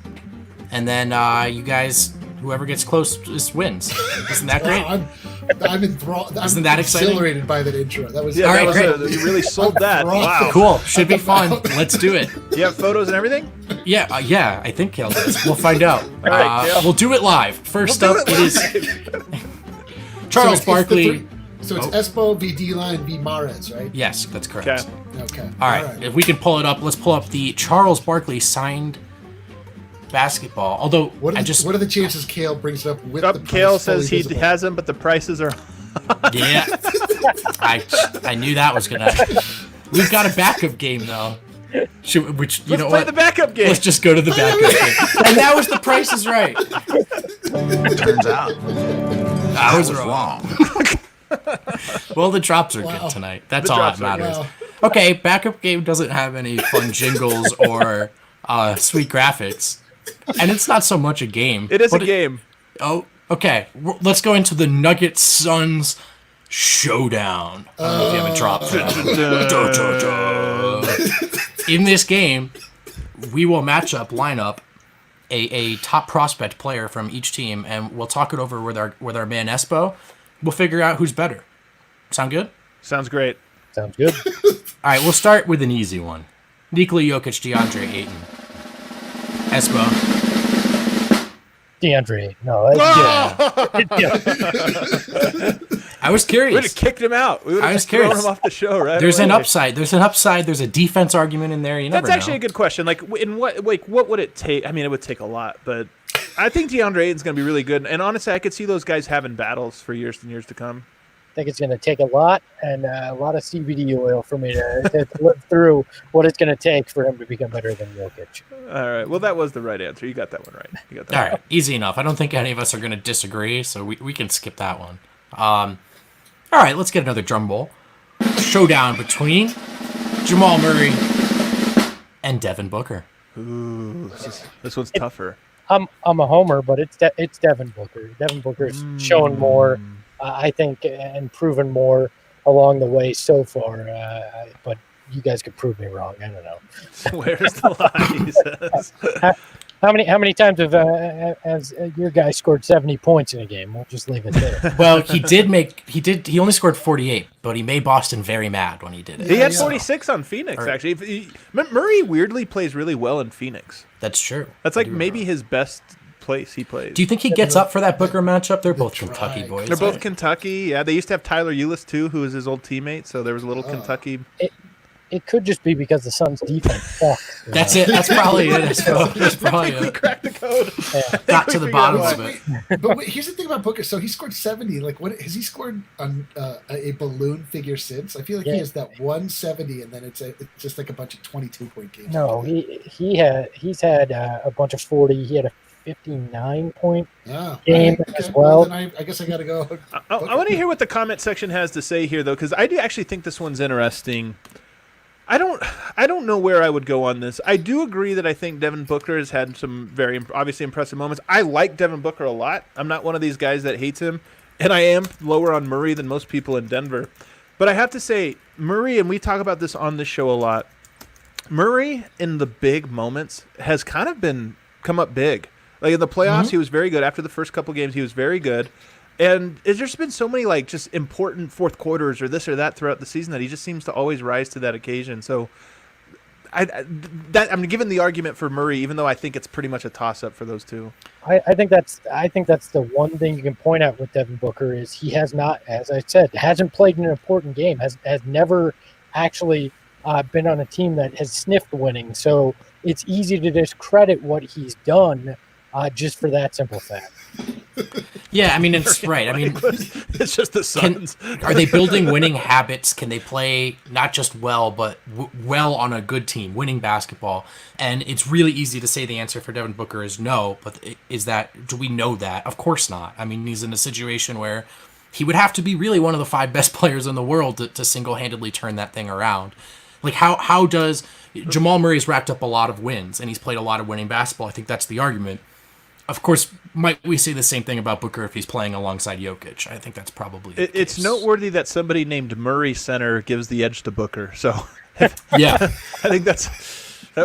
[SPEAKER 2] and then you guys, whoever gets closest wins. Isn't that great?
[SPEAKER 4] I'm enthralled.
[SPEAKER 2] Isn't that exciting?
[SPEAKER 4] Exhilarated by that intro. That was
[SPEAKER 3] Yeah,
[SPEAKER 2] All
[SPEAKER 3] that
[SPEAKER 2] right,
[SPEAKER 3] was you really sold that. Wow.
[SPEAKER 2] Cool. Should be fun. Let's do it.
[SPEAKER 3] You have photos and everything?
[SPEAKER 2] Yeah, I think Kale does. We'll find out.
[SPEAKER 3] right, Kale.
[SPEAKER 2] We'll do it live. First up, it is Charles Barkley.
[SPEAKER 4] So it's Espo v D-Line v Mahrez, right?
[SPEAKER 2] Yes, that's correct.
[SPEAKER 3] Okay.
[SPEAKER 4] Okay.
[SPEAKER 2] All right. If we can pull it up, let's pull up the Charles Barkley signed basketball. Although
[SPEAKER 4] What are the chances Kale brings it up with the price
[SPEAKER 3] Kale
[SPEAKER 4] fully
[SPEAKER 3] says he
[SPEAKER 4] visible?
[SPEAKER 3] has them, but the prices are.
[SPEAKER 2] yeah, I knew that was gonna. We've got a backup game though. Let's
[SPEAKER 3] play the backup game.
[SPEAKER 2] Let's just go to the backup game. And that was the Price is Right.
[SPEAKER 7] Turns out
[SPEAKER 2] I was wrong. Well, the drops are good tonight. That's
[SPEAKER 3] The
[SPEAKER 2] all that
[SPEAKER 3] drops are
[SPEAKER 2] matters.
[SPEAKER 4] Wow.
[SPEAKER 2] Okay, backup game doesn't have any fun jingles or sweet graphics, and it's not so much a game.
[SPEAKER 3] It is a
[SPEAKER 2] but
[SPEAKER 3] game.
[SPEAKER 2] Oh, okay. Let's go into the Nuggets Suns showdown. I don't know if you have a drop. In this game, we will match up lineup a top prospect player from each team, and we'll talk it over with our man Espo. We'll figure out who's better. Sound good?
[SPEAKER 3] Sounds great.
[SPEAKER 5] Sounds good.
[SPEAKER 2] All right, we'll start with an easy one. Nikola Jokic, DeAndre Ayton. Espo.
[SPEAKER 5] DeAndre. No,
[SPEAKER 2] I was curious.
[SPEAKER 3] We would have kicked him out. We would have just thrown him off the show, right?
[SPEAKER 2] There's an upside. There's a defense argument in there. You never know.
[SPEAKER 3] That's actually a good question. Like, what would it take? I mean, it would take a lot, but I think DeAndre Ayton's going to be really good. And honestly, I could see those guys having battles for years and years to come.
[SPEAKER 5] I think it's going to take a lot and a lot of CBD oil for me to live through what it's going to take for him to become better than Jokic.
[SPEAKER 3] All right. Well, that was the right answer. You got that one right.
[SPEAKER 2] All right. Easy enough. I don't think any of us are going to disagree, so we can skip that one. All right. Let's get another drum roll. Showdown between Jamal Murray and Devin Booker.
[SPEAKER 3] Ooh, this one's tougher.
[SPEAKER 5] I'm a homer, but it's Devin Booker. Devin Booker's shown more, I think, and proven more along the way so far. But you guys could prove me wrong. I don't know.
[SPEAKER 3] Where's the lie? He says.
[SPEAKER 5] How many times has your guy scored 70 points in a game? We'll just leave it there.
[SPEAKER 2] Well, he only scored 48, but he made Boston very mad when he did it.
[SPEAKER 3] He had 46 on Phoenix, actually. Murray weirdly plays really well in Phoenix.
[SPEAKER 2] That's true.
[SPEAKER 3] That's like maybe his best place he plays.
[SPEAKER 2] Do you think he gets up for that Booker matchup? They're both Kentucky boys.
[SPEAKER 3] They're both Kentucky. Yeah, they used to have Tyler Ulis too, who was his old teammate. So there was a little Kentucky.
[SPEAKER 5] It could just be because the Suns' defense sucks.
[SPEAKER 2] That's it. That's probably it. That's probably
[SPEAKER 3] We cracked the code.
[SPEAKER 2] Yeah. Got to the bottom of it.
[SPEAKER 4] But here's the thing about Booker. So he scored 70. Like, what has he scored on a balloon figure since? I feel like he has that 170, and then it's just like a bunch of 22-point games.
[SPEAKER 5] No, he's had a bunch of 40. He had a 59-point game as well.
[SPEAKER 4] Then I guess I got to go.
[SPEAKER 3] I want to hear what the comment section has to say here, though, because I do actually think this one's interesting. I don't know where I would go on this. I do agree that I think Devin Booker has had some very obviously impressive moments. I like Devin Booker a lot. I'm not one of these guys that hates him, and I am lower on Murray than most people in Denver. But I have to say, Murray, and we talk about this on this show a lot, Murray in the big moments has kind of come up big. Like in the playoffs, he was very good. After the first couple games, he was very good. And there's just been so many like just important fourth quarters or this or that throughout the season that he just seems to always rise to that occasion. So I'm giving the argument for Murray, even though I think it's pretty much a toss up for those two.
[SPEAKER 5] I think that's the one thing you can point out with Devin Booker is he has not, as I said, hasn't played an important game, has never actually been on a team that has sniffed winning. So it's easy to discredit what he's done just for that simple fact.
[SPEAKER 2] Yeah, I mean, it's right. I mean,
[SPEAKER 3] it's just the Suns.
[SPEAKER 2] Are they building winning habits? Can they play not just well, but well on a good team, winning basketball? And it's really easy to say the answer for Devin Booker is no, but do we know that? Of course not. I mean, he's in a situation where he would have to be really one of the 5 best players in the world to single-handedly turn that thing around. Like, how does Jamal Murray's racked up a lot of wins, and he's played a lot of winning basketball. I think that's the argument. Of course, might we say the same thing about Booker if he's playing alongside Jokic? I think that's probably the
[SPEAKER 3] It's
[SPEAKER 2] case.
[SPEAKER 3] noteworthy that somebody named Murray Center gives the edge to Booker. So,
[SPEAKER 2] yeah,
[SPEAKER 3] I think that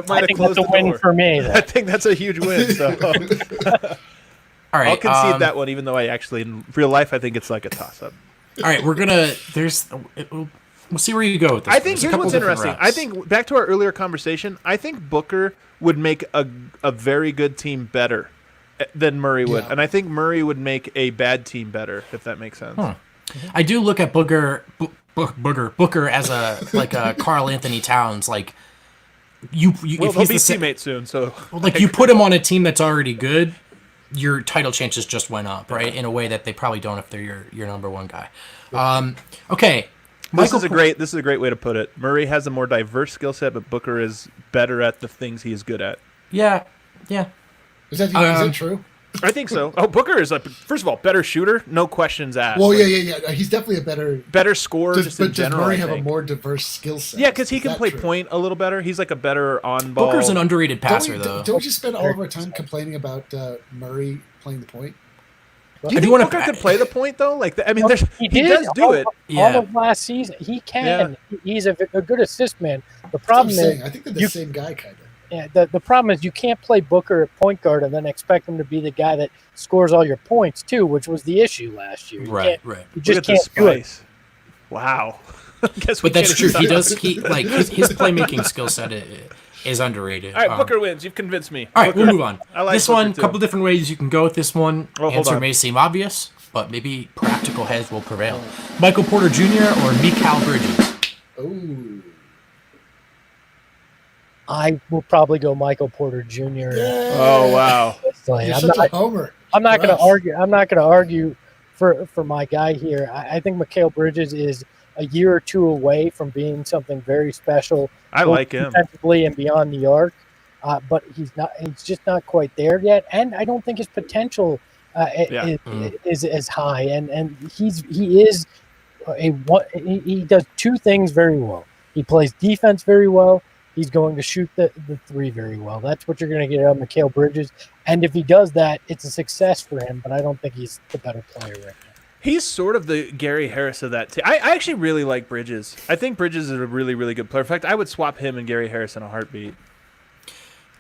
[SPEAKER 3] might have closed the door.
[SPEAKER 5] That's a win for me.
[SPEAKER 3] I think that's a huge win. So,
[SPEAKER 2] all right,
[SPEAKER 3] I'll concede that one, even though I actually in real life I think it's like a toss-up.
[SPEAKER 2] All right, we'll see where you go with this.
[SPEAKER 3] I think here's what's interesting. I think back to our earlier conversation. I think Booker would make a very good team better than Murray would, and I think Murray would make a bad team better, if that makes sense.
[SPEAKER 2] I do look at Booker as a Karl Anthony Towns. Like
[SPEAKER 3] Well, they'll be teammates soon, so
[SPEAKER 2] like you put him on a team that's already good, your title chances just went up, right? In a way that they probably don't if they're your number one guy. Okay.
[SPEAKER 3] This is a great way to put it. Murray has a more diverse skill set, but Booker is better at the things he is good at.
[SPEAKER 2] Yeah.
[SPEAKER 4] Is that true?
[SPEAKER 3] I think so. Oh, Booker is first of all, better shooter, no questions asked.
[SPEAKER 4] Well, yeah. He's definitely a better
[SPEAKER 3] scorer.
[SPEAKER 4] Does Murray have a more diverse skill set?
[SPEAKER 3] Yeah, because he can play point a little better. He's like a better on ball.
[SPEAKER 2] Booker's an underrated passer, though.
[SPEAKER 4] Don't we just spend all of our time complaining about Murray playing the point?
[SPEAKER 3] Do you think Booker could play the point though? Like, I mean, he does do it.
[SPEAKER 5] All of last season, he can. Yeah. He's a good assist man. The problem is,
[SPEAKER 4] I think they're the same guy, kind of.
[SPEAKER 5] Yeah, the problem is you can't play Booker at point guard and then expect him to be the guy that scores all your points too, which was the issue last year.
[SPEAKER 2] Right.
[SPEAKER 5] You just
[SPEAKER 3] Look at
[SPEAKER 5] can't do it.
[SPEAKER 3] spice. Wow.
[SPEAKER 2] But that's true. He does. His playmaking skill set is underrated.
[SPEAKER 3] All right, Booker wins. You've convinced me.
[SPEAKER 2] All right, we'll move on.
[SPEAKER 3] I like
[SPEAKER 2] this
[SPEAKER 3] Booker
[SPEAKER 2] one. A
[SPEAKER 3] too.
[SPEAKER 2] couple different ways you can go with this one.
[SPEAKER 3] Oh, hold
[SPEAKER 2] Answer
[SPEAKER 3] on.
[SPEAKER 2] may seem obvious, but maybe practical heads will prevail. Michael Porter Jr. or Mikal Bridges?
[SPEAKER 4] Ooh.
[SPEAKER 5] I will probably go Michael Porter Jr.
[SPEAKER 3] Oh, wow.
[SPEAKER 4] You're such a homer.
[SPEAKER 5] I'm not
[SPEAKER 4] for
[SPEAKER 5] going to
[SPEAKER 4] us.
[SPEAKER 5] argue. I'm not going to argue for my guy here. I think Mikal Bridges is a year or two away from being something very special.
[SPEAKER 3] I
[SPEAKER 5] both
[SPEAKER 3] like him.
[SPEAKER 5] defensively and beyond the arc, but he's not. He's just not quite there yet, and I don't think his potential is as high. And he does two things very well. He plays defense very well. He's going to shoot the three very well. That's what you're going to get out of Mikal Bridges. And if he does that, it's a success for him, but I don't think he's the better player right now.
[SPEAKER 3] He's sort of the Gary Harris of that team. I actually really like Bridges. I think Bridges is a really, really good player. In fact, I would swap him and Gary Harris in a heartbeat.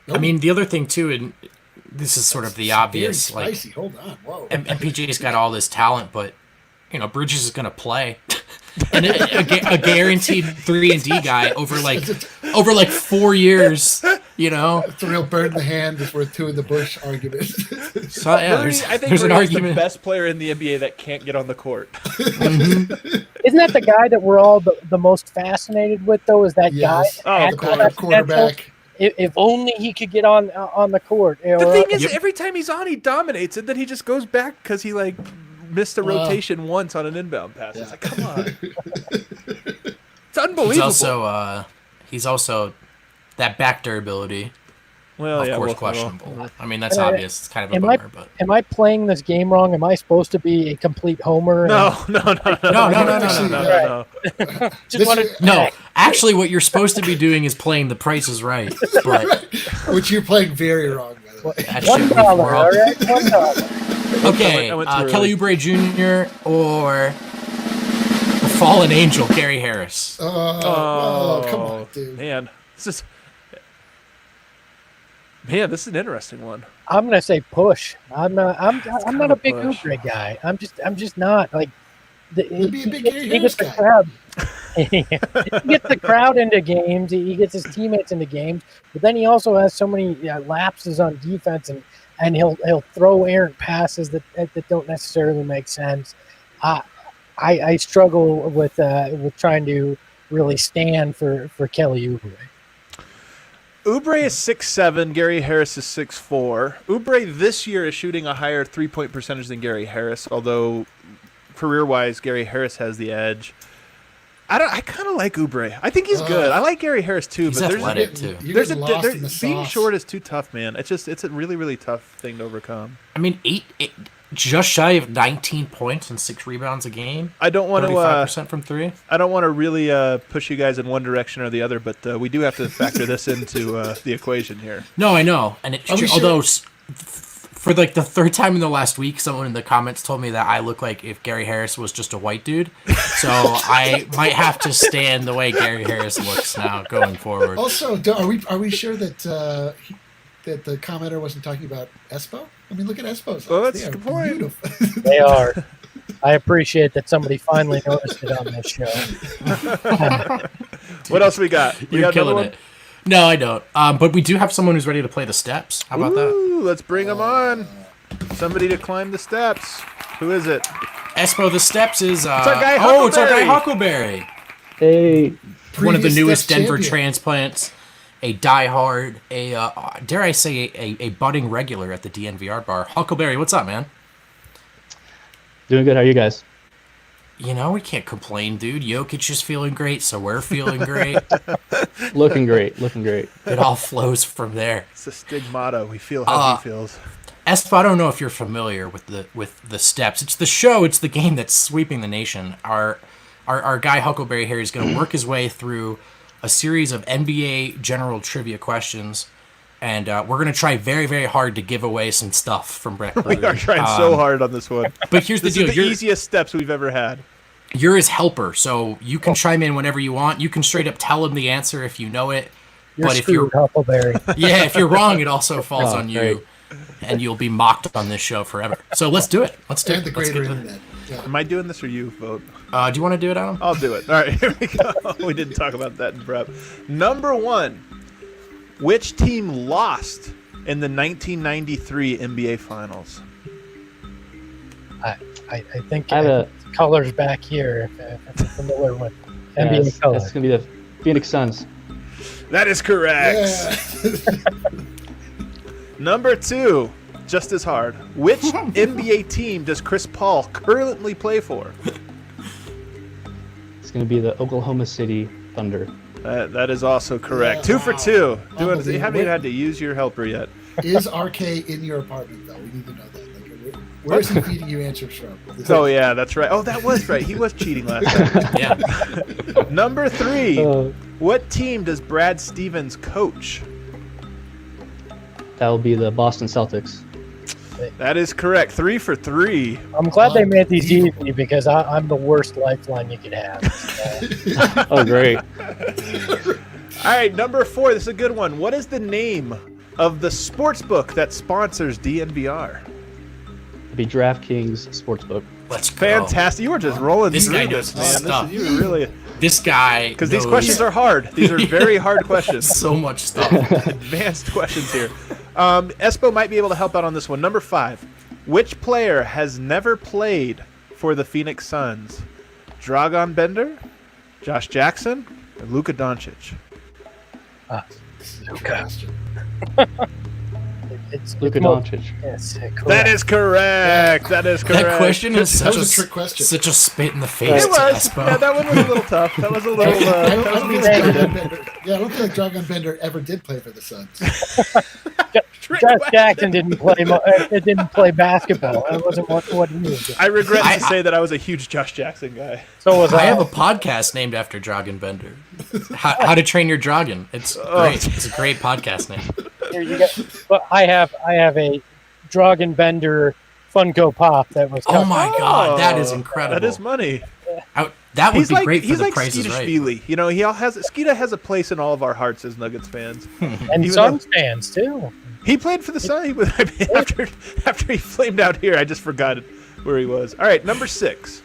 [SPEAKER 2] I mean, the other thing, too, and this is sort of the obvious.
[SPEAKER 4] Very spicy. Hold on. Whoa.
[SPEAKER 2] MPJ's got all this talent, but, Bridges is going to play. And a guaranteed 3-and-D guy over 4 years,
[SPEAKER 4] It's a real bird in the hand is worth two in the bush argument.
[SPEAKER 2] So yeah,
[SPEAKER 3] I think
[SPEAKER 2] there's an
[SPEAKER 3] Birdie's
[SPEAKER 2] argument.
[SPEAKER 3] the best player in the NBA that can't get on the court.
[SPEAKER 5] Isn't that the guy that we're all the most fascinated with, though? Is that
[SPEAKER 4] Yes.
[SPEAKER 5] guy?
[SPEAKER 3] Oh,
[SPEAKER 4] The
[SPEAKER 3] of course.
[SPEAKER 4] backup quarterback.
[SPEAKER 5] If only he could get on the court.
[SPEAKER 3] The thing is, every time he's on, he dominates, and then he just goes back because he missed a rotation once on an inbound pass. It's like, come on. It's unbelievable.
[SPEAKER 2] He's also that back durability.
[SPEAKER 3] Well,
[SPEAKER 2] Of
[SPEAKER 3] yeah,
[SPEAKER 2] course,
[SPEAKER 3] well,
[SPEAKER 2] questionable. I mean, that's
[SPEAKER 5] And
[SPEAKER 2] obvious. It's kind of a bummer, but
[SPEAKER 5] Am I playing this game wrong? Am I supposed to be a complete homer?
[SPEAKER 3] No.
[SPEAKER 5] Just wanted
[SPEAKER 2] no. Actually, what you're supposed to be doing is playing The Price is Right. But
[SPEAKER 4] Which you're playing very wrong, by the way.
[SPEAKER 2] that shit
[SPEAKER 5] $1,
[SPEAKER 2] we're
[SPEAKER 5] all
[SPEAKER 2] all-
[SPEAKER 5] right? $1.
[SPEAKER 2] Okay,
[SPEAKER 3] I went too
[SPEAKER 2] Kelly Oubre Jr. or the fallen angel Gary Harris.
[SPEAKER 4] Oh, come on, dude.
[SPEAKER 3] Man, this is an interesting one.
[SPEAKER 5] I'm gonna say push. I'm not a big
[SPEAKER 3] push.
[SPEAKER 5] Oubre guy. I'm just not like.
[SPEAKER 4] You'd be a big Gary
[SPEAKER 5] He gets
[SPEAKER 4] Harris
[SPEAKER 5] the
[SPEAKER 4] guy.
[SPEAKER 5] crowd. He gets the crowd into games. He gets his teammates into games. But then he also has so many lapses on defense, and he'll throw errant passes that don't necessarily make sense. I struggle with trying to really stand for Kelly Oubre.
[SPEAKER 3] Oubre is 6'7", Gary Harris is 6'4". Oubre this year is shooting a higher three-point percentage than Gary Harris, although career-wise, Gary Harris has the edge. I kind of like Oubre. I think he's good. I like Gary Harris too,
[SPEAKER 2] He's
[SPEAKER 3] but
[SPEAKER 2] athletic too.
[SPEAKER 4] You're getting lost in the
[SPEAKER 3] being
[SPEAKER 4] sauce.
[SPEAKER 3] short is too tough, man. It's a really, really tough thing to overcome.
[SPEAKER 2] I mean, just shy of 19 points and 6 rebounds a game.
[SPEAKER 3] I don't want to
[SPEAKER 2] 35% from 3.
[SPEAKER 3] I don't want to really push you guys in one direction or the other, but we do have to factor this into the equation here.
[SPEAKER 2] No, I know, and
[SPEAKER 4] Are we
[SPEAKER 2] although for the third time in the last week, someone in the comments told me that I look like if Gary Harris was just a white dude, so I might have to stand the way Gary Harris looks now going forward.
[SPEAKER 4] Also, are we sure that that the commenter wasn't talking about Espo? I mean, look at Espo's.
[SPEAKER 3] Well,
[SPEAKER 4] eyes.
[SPEAKER 3] that's
[SPEAKER 4] They
[SPEAKER 3] a
[SPEAKER 4] are
[SPEAKER 3] good point.
[SPEAKER 4] beautiful.
[SPEAKER 5] They are. I appreciate that somebody finally noticed it on this show.
[SPEAKER 3] What else we got? We
[SPEAKER 2] You're
[SPEAKER 3] got another
[SPEAKER 2] killing
[SPEAKER 3] one?
[SPEAKER 2] it. No, I don't. But we do have someone who's ready to play the steps. How about that?
[SPEAKER 3] Ooh, let's bring him on. Somebody to climb the steps. Who is it?
[SPEAKER 2] Espo, the steps is.
[SPEAKER 3] our guy
[SPEAKER 2] it's our guy
[SPEAKER 3] Huckleberry.
[SPEAKER 2] Huckleberry.
[SPEAKER 8] Hey,
[SPEAKER 2] One of the
[SPEAKER 4] Previous
[SPEAKER 2] newest
[SPEAKER 4] Steps
[SPEAKER 2] Denver
[SPEAKER 4] champion.
[SPEAKER 2] transplants, a diehard, dare I say, a budding regular at the DNVR bar. Huckleberry, what's up, man?
[SPEAKER 8] doing good. How are you guys?
[SPEAKER 2] We can't complain, dude. Jokic is feeling great, so we're feeling great.
[SPEAKER 8] Looking great. Looking great.
[SPEAKER 2] It all flows from there.
[SPEAKER 3] It's a stigmata. We feel how he feels.
[SPEAKER 2] Espo, I don't know if you're familiar with the steps. It's the show. It's the game that's sweeping the nation. Our guy Huckleberry here is going to work his way through a series of NBA general trivia questions, and we're going to try very, very hard to give away some stuff from Brett.
[SPEAKER 3] We are trying so hard on this one.
[SPEAKER 2] But here's the
[SPEAKER 3] This
[SPEAKER 2] deal:
[SPEAKER 3] is the easiest steps we've ever had.
[SPEAKER 2] you're his helper, so you can chime in whenever you want. You can straight up tell him the answer if you know it.
[SPEAKER 5] You're
[SPEAKER 2] But if you're
[SPEAKER 5] screwed, Huckleberry.
[SPEAKER 2] yeah, if you're wrong, it also falls
[SPEAKER 8] Oh,
[SPEAKER 2] on you,
[SPEAKER 8] great.
[SPEAKER 2] and you'll be mocked on this show forever. So let's do it. Let's do
[SPEAKER 4] And
[SPEAKER 2] it.
[SPEAKER 4] the
[SPEAKER 2] Let's
[SPEAKER 4] greater
[SPEAKER 2] get to it.
[SPEAKER 4] internet. Yeah.
[SPEAKER 3] Am I doing this or you vote?
[SPEAKER 2] Do you want to do it, Adam?
[SPEAKER 3] I'll do it. All right, here we go. We didn't talk about that in prep. Number 1, which team lost in the 1993 NBA Finals?
[SPEAKER 5] I think
[SPEAKER 8] I have a
[SPEAKER 5] colors back here. If I'm familiar with
[SPEAKER 8] yeah,
[SPEAKER 5] NBA
[SPEAKER 8] it's
[SPEAKER 5] colors.
[SPEAKER 8] gonna be the Phoenix Suns.
[SPEAKER 3] That is correct.
[SPEAKER 4] Yeah.
[SPEAKER 3] Number 2, just as hard. Which NBA team does Chris Paul currently play for?
[SPEAKER 8] It's gonna be the Oklahoma City Thunder.
[SPEAKER 3] That is also correct.
[SPEAKER 4] Yeah,
[SPEAKER 3] 2 for
[SPEAKER 4] wow.
[SPEAKER 3] 2. You
[SPEAKER 4] Unbelievable.
[SPEAKER 3] haven't even had to use your helper yet.
[SPEAKER 4] Is RK in your apartment, though? We need to know that. Like, where's he feeding you answers from?
[SPEAKER 3] Oh, yeah, that's right. Oh, that was right. He was cheating last time.
[SPEAKER 2] Yeah.
[SPEAKER 3] Number 3,
[SPEAKER 8] Uh,
[SPEAKER 3] what team does Brad Stevens coach?
[SPEAKER 8] that will be the Boston Celtics.
[SPEAKER 3] That is correct. 3 for 3.
[SPEAKER 5] I'm glad they made these easy because I'm the worst lifeline you could have.
[SPEAKER 8] Oh, great.
[SPEAKER 3] All right, number 4. This is a good one. What is the name of the sports book that sponsors DNVR?
[SPEAKER 8] It'll be DraftKings Sportsbook.
[SPEAKER 2] Let's go.
[SPEAKER 3] Fantastic. You were just rolling
[SPEAKER 2] This
[SPEAKER 3] through
[SPEAKER 2] guy
[SPEAKER 3] this,
[SPEAKER 2] knows
[SPEAKER 3] man.
[SPEAKER 2] his stuff.
[SPEAKER 3] You were really...
[SPEAKER 2] This guy
[SPEAKER 3] Because these
[SPEAKER 2] knows
[SPEAKER 3] questions are hard. These are very hard questions.
[SPEAKER 2] so much stuff.
[SPEAKER 3] Advanced questions here. Espo might be able to help out on this one. Number 5. Which player has never played for the Phoenix Suns? Dragan Bender, Josh Jackson, or Luka Doncic?
[SPEAKER 5] It's
[SPEAKER 8] Luka
[SPEAKER 5] more-
[SPEAKER 8] Doncic.
[SPEAKER 5] Yes,
[SPEAKER 3] That is correct. That is correct.
[SPEAKER 2] That question is
[SPEAKER 4] That
[SPEAKER 2] such
[SPEAKER 4] was a trick question.
[SPEAKER 2] such a spit in the face
[SPEAKER 3] It
[SPEAKER 2] to
[SPEAKER 3] was.
[SPEAKER 2] Espo.
[SPEAKER 3] Yeah, that one was a little tough. That was a little.
[SPEAKER 4] I don't
[SPEAKER 3] that was a
[SPEAKER 4] think
[SPEAKER 3] little
[SPEAKER 4] Dragan Bender. Yeah, I don't feel like Dragan Bender ever did play for the Suns.
[SPEAKER 3] trick
[SPEAKER 5] Josh
[SPEAKER 3] question.
[SPEAKER 5] Jackson didn't play basketball. That wasn't what he was doing.
[SPEAKER 3] I regret to say that I was a huge Josh Jackson guy.
[SPEAKER 5] So was
[SPEAKER 2] I
[SPEAKER 5] I.
[SPEAKER 2] have a podcast named after Dragon Bender. How to Train Your Dragon. It's great. It's a great podcast name.
[SPEAKER 5] Here you go. But I have a Dragon Bender Funko Pop that was.
[SPEAKER 2] Oh my God, that is incredible.
[SPEAKER 3] That is money.
[SPEAKER 2] That would
[SPEAKER 3] He's
[SPEAKER 2] be
[SPEAKER 3] like
[SPEAKER 2] great for
[SPEAKER 3] he's
[SPEAKER 2] the
[SPEAKER 3] like
[SPEAKER 2] Price is
[SPEAKER 3] Skeeter
[SPEAKER 2] Right.
[SPEAKER 3] Spiele. You know, Skeeta has a place in all of our hearts as Nuggets fans.
[SPEAKER 5] And
[SPEAKER 3] Even
[SPEAKER 5] Suns fans too.
[SPEAKER 3] He played for the Sun. He was, I mean, after he flamed out here, I just forgot where he was. All right, number 6.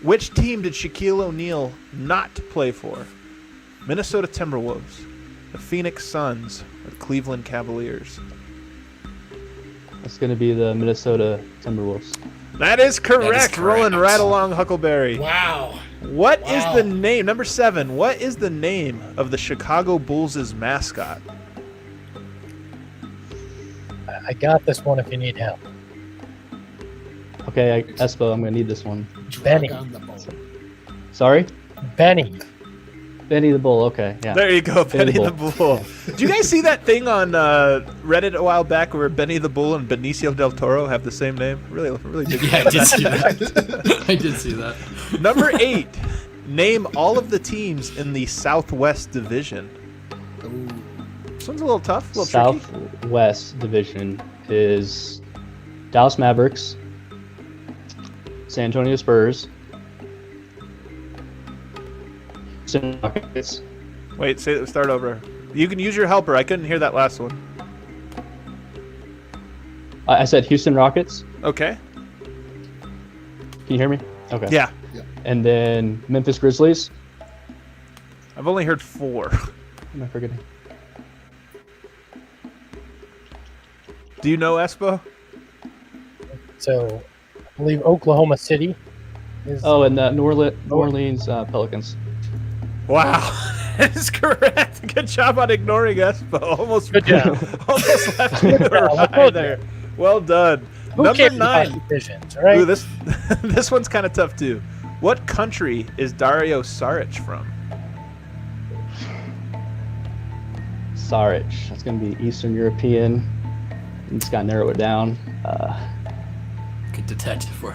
[SPEAKER 3] Which team did Shaquille O'Neal not play for? Minnesota Timberwolves, the Phoenix Suns, or the Cleveland Cavaliers?
[SPEAKER 8] That's gonna be the Minnesota Timberwolves.
[SPEAKER 3] That is correct.
[SPEAKER 2] correct.
[SPEAKER 3] Rolling right along, Huckleberry.
[SPEAKER 4] Wow.
[SPEAKER 3] What is
[SPEAKER 4] Wow.
[SPEAKER 3] the name? Number 7. What is the name of the Chicago Bulls' mascot?
[SPEAKER 5] I got this one if you need help.
[SPEAKER 8] Okay, Espo, I'm gonna need this one.
[SPEAKER 5] Benny.
[SPEAKER 4] Drag on the ball.
[SPEAKER 8] Sorry,
[SPEAKER 5] Benny.
[SPEAKER 8] Benny the Bull. Okay, yeah.
[SPEAKER 3] There you go, Benny
[SPEAKER 8] Benny
[SPEAKER 3] the Bull. Did you guys see that thing on Reddit a while back where Benny the Bull and Benicio del Toro have the same name? Really dig
[SPEAKER 2] Yeah, I did see that. I did see that.
[SPEAKER 3] Number 8. Name all of the teams in the Southwest Division.
[SPEAKER 4] Ooh.
[SPEAKER 3] This one's a little tough, a little tricky.
[SPEAKER 8] Southwest Division is Dallas Mavericks, San Antonio Spurs, Houston Rockets,
[SPEAKER 3] Wait, start over. You can use your helper. I couldn't hear that last one.
[SPEAKER 8] I said Houston Rockets.
[SPEAKER 3] Okay.
[SPEAKER 8] Can you hear me? Okay.
[SPEAKER 3] Yeah.
[SPEAKER 8] And then Memphis Grizzlies.
[SPEAKER 3] I've only heard 4.
[SPEAKER 8] What am I forgetting?
[SPEAKER 3] Do you know Espo?
[SPEAKER 5] So I believe Oklahoma City is.
[SPEAKER 8] Oh, and the New Orleans Pelicans.
[SPEAKER 3] Wow. That is correct. Good job on ignoring Espo. Almost
[SPEAKER 5] Good job.
[SPEAKER 3] Almost left you
[SPEAKER 5] job.
[SPEAKER 3] right there. Well done.
[SPEAKER 5] Who
[SPEAKER 3] Number
[SPEAKER 5] cares about
[SPEAKER 3] 9.
[SPEAKER 5] divisions, all right?
[SPEAKER 3] Ooh, this one's kind of tough too. What country is Dario Saric from?
[SPEAKER 8] Saric. That's going to be Eastern European. I'm just got to narrow it down.
[SPEAKER 2] Good detective work.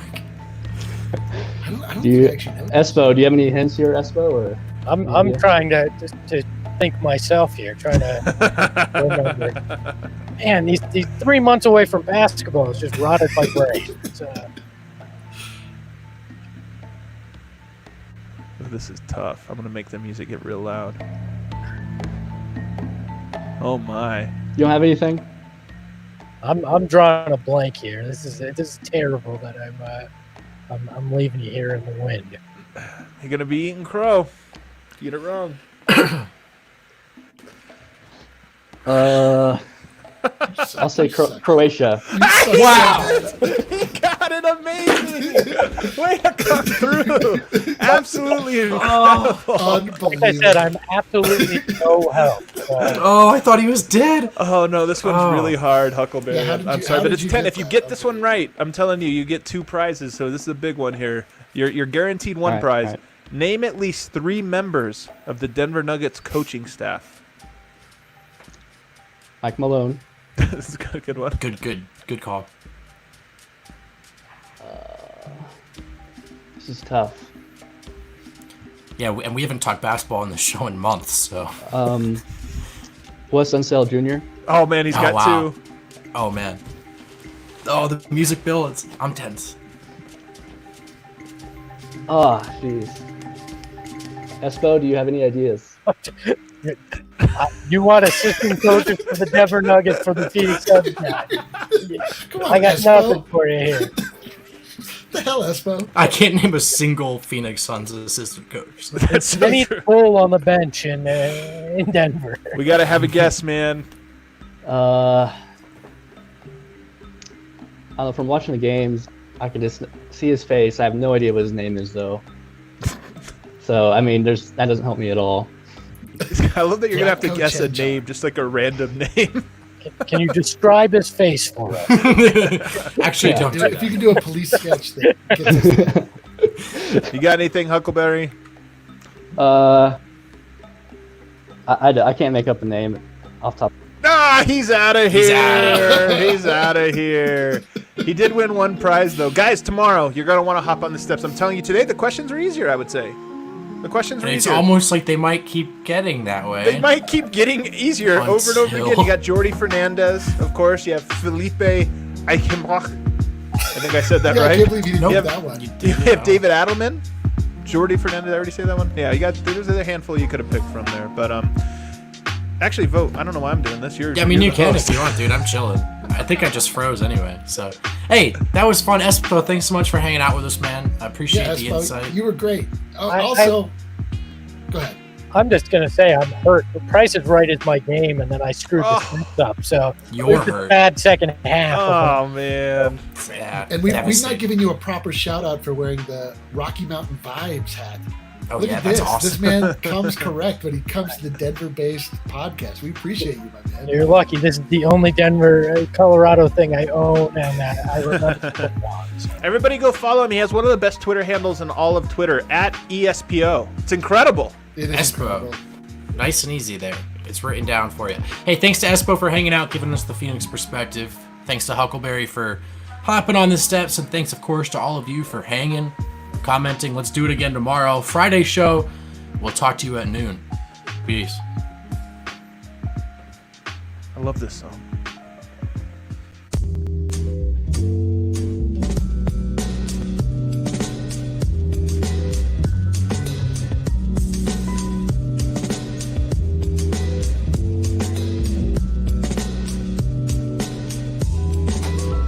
[SPEAKER 4] I don't
[SPEAKER 8] Do you,
[SPEAKER 4] think I actually know this.
[SPEAKER 8] Espo, do you have any hints here, Espo? Or
[SPEAKER 5] I'm
[SPEAKER 8] Yeah.
[SPEAKER 5] trying to think myself here, trying to remember. Man, these 3 months away from basketball is just rotted my brain.
[SPEAKER 3] This is tough. I'm gonna make the music get real loud. Oh my.
[SPEAKER 8] You don't have anything?
[SPEAKER 5] I'm drawing a blank here. This is terrible that I'm leaving you here in the wind.
[SPEAKER 3] You're gonna be eating crow. Get it wrong.
[SPEAKER 8] I'll say Croatia.
[SPEAKER 3] Wow! He got it amazing! Way to come through! Absolutely incredible.
[SPEAKER 5] Like I said, I'm absolutely no help.
[SPEAKER 2] Oh, I thought he was dead.
[SPEAKER 3] Oh no, this one's really hard, Huckleberry.
[SPEAKER 4] Yeah,
[SPEAKER 3] I'm sorry, but it's 10. If you get this one right, I'm telling you, you get 2 prizes. So this is a big one here. You're guaranteed one prize.
[SPEAKER 8] Right.
[SPEAKER 3] Name at least 3 members of the Denver Nuggets coaching staff.
[SPEAKER 8] Mike Malone.
[SPEAKER 3] This is a good one.
[SPEAKER 2] Good call.
[SPEAKER 8] This is tough.
[SPEAKER 2] Yeah, and we haven't talked basketball on the show in months, so.
[SPEAKER 8] Wes Unseld Jr.
[SPEAKER 3] Oh man, he's got 2.
[SPEAKER 2] Oh man. Oh, the music bill. I'm tense.
[SPEAKER 8] Oh, jeez. Espo, do you have any ideas?
[SPEAKER 5] You want assistant coaches for the Denver Nuggets for the Phoenix Suns?
[SPEAKER 4] Come on,
[SPEAKER 5] I got
[SPEAKER 4] Espo.
[SPEAKER 5] nothing for you here.
[SPEAKER 4] What the hell, Espo?
[SPEAKER 2] I can't name a single Phoenix Suns assistant coach.
[SPEAKER 3] That's so
[SPEAKER 5] Vinny
[SPEAKER 3] true.
[SPEAKER 5] Bull on the bench in Denver.
[SPEAKER 3] We gotta have a guess, man.
[SPEAKER 8] I don't know. From watching the games, I can just see his face. I have no idea what his name is, though. So, I mean, that doesn't help me at all.
[SPEAKER 3] I love that you're gonna have to
[SPEAKER 4] Coach
[SPEAKER 3] guess a
[SPEAKER 4] Ed
[SPEAKER 3] name, just like a random name.
[SPEAKER 5] Can you describe his face for us?
[SPEAKER 2] Actually,
[SPEAKER 8] Yeah.
[SPEAKER 2] don't do
[SPEAKER 4] If you
[SPEAKER 2] that.
[SPEAKER 4] can do a police sketch that gets us
[SPEAKER 3] You got anything, Huckleberry?
[SPEAKER 8] I can't make up a name off top.
[SPEAKER 3] Ah, he's out of
[SPEAKER 2] He's
[SPEAKER 3] here.
[SPEAKER 2] outta here.
[SPEAKER 3] He's out of here. He did win 1 prize, though. Guys, tomorrow, you're going to want to hop on the steps. I'm telling you, today the questions are easier, I would say. The questions are
[SPEAKER 2] And it's
[SPEAKER 3] easier.
[SPEAKER 2] almost like they might keep getting that way.
[SPEAKER 3] They might keep getting easier over and over
[SPEAKER 2] Until-
[SPEAKER 3] again. You got Jordy Fernandez, of course. You have Felipe Eichenbach. I think I said that
[SPEAKER 4] Yeah, I
[SPEAKER 3] right.
[SPEAKER 4] can't believe you didn't
[SPEAKER 3] Nope.
[SPEAKER 4] get that one.
[SPEAKER 3] You have David Adelman, Jordy Fernandez. Did I already say that one? Yeah, you got. There's a handful you could have picked from there, but actually vote. I don't know why I'm doing this.
[SPEAKER 2] Yeah, I mean, you can if you want, dude. I'm chilling. I think I just froze anyway. So, hey, that was fun. Espo, thanks so much for hanging out with us, man. I appreciate
[SPEAKER 4] Yeah,
[SPEAKER 2] the
[SPEAKER 4] Espo,
[SPEAKER 2] insight.
[SPEAKER 4] you were great.
[SPEAKER 5] I-
[SPEAKER 4] Also, go ahead.
[SPEAKER 5] I'm just gonna say I'm hurt. The Price is Right is my game, and then I screwed the script up. So
[SPEAKER 2] You're
[SPEAKER 5] it was a
[SPEAKER 2] hurt.
[SPEAKER 5] bad second half.
[SPEAKER 3] Oh man.
[SPEAKER 2] Yeah,
[SPEAKER 4] And we've not
[SPEAKER 2] devastating.
[SPEAKER 4] given you a proper shout out for wearing the Rocky Mountain Vibes hat.
[SPEAKER 2] Oh,
[SPEAKER 4] Look
[SPEAKER 2] yeah,
[SPEAKER 4] at
[SPEAKER 2] that's
[SPEAKER 4] this.
[SPEAKER 2] awesome.
[SPEAKER 4] This man comes correct when he comes to the Denver-based podcast. We appreciate you, my man.
[SPEAKER 5] You're lucky. This is the only Denver, Colorado thing I own, and I remember. So.
[SPEAKER 3] Everybody go follow him. He has one of the best Twitter handles in all of Twitter, @ESPO. It's incredible.
[SPEAKER 4] It is
[SPEAKER 2] Espo.
[SPEAKER 4] incredible.
[SPEAKER 2] Nice and easy there. It's written down for you. Hey, thanks to Espo for hanging out, giving us the Phoenix perspective. Thanks to Huckleberry for hopping on the steps. And thanks, of course, to all of you for hanging, commenting. Let's do it again tomorrow. Friday show. We'll talk to you at noon. Peace.
[SPEAKER 3] I love this song.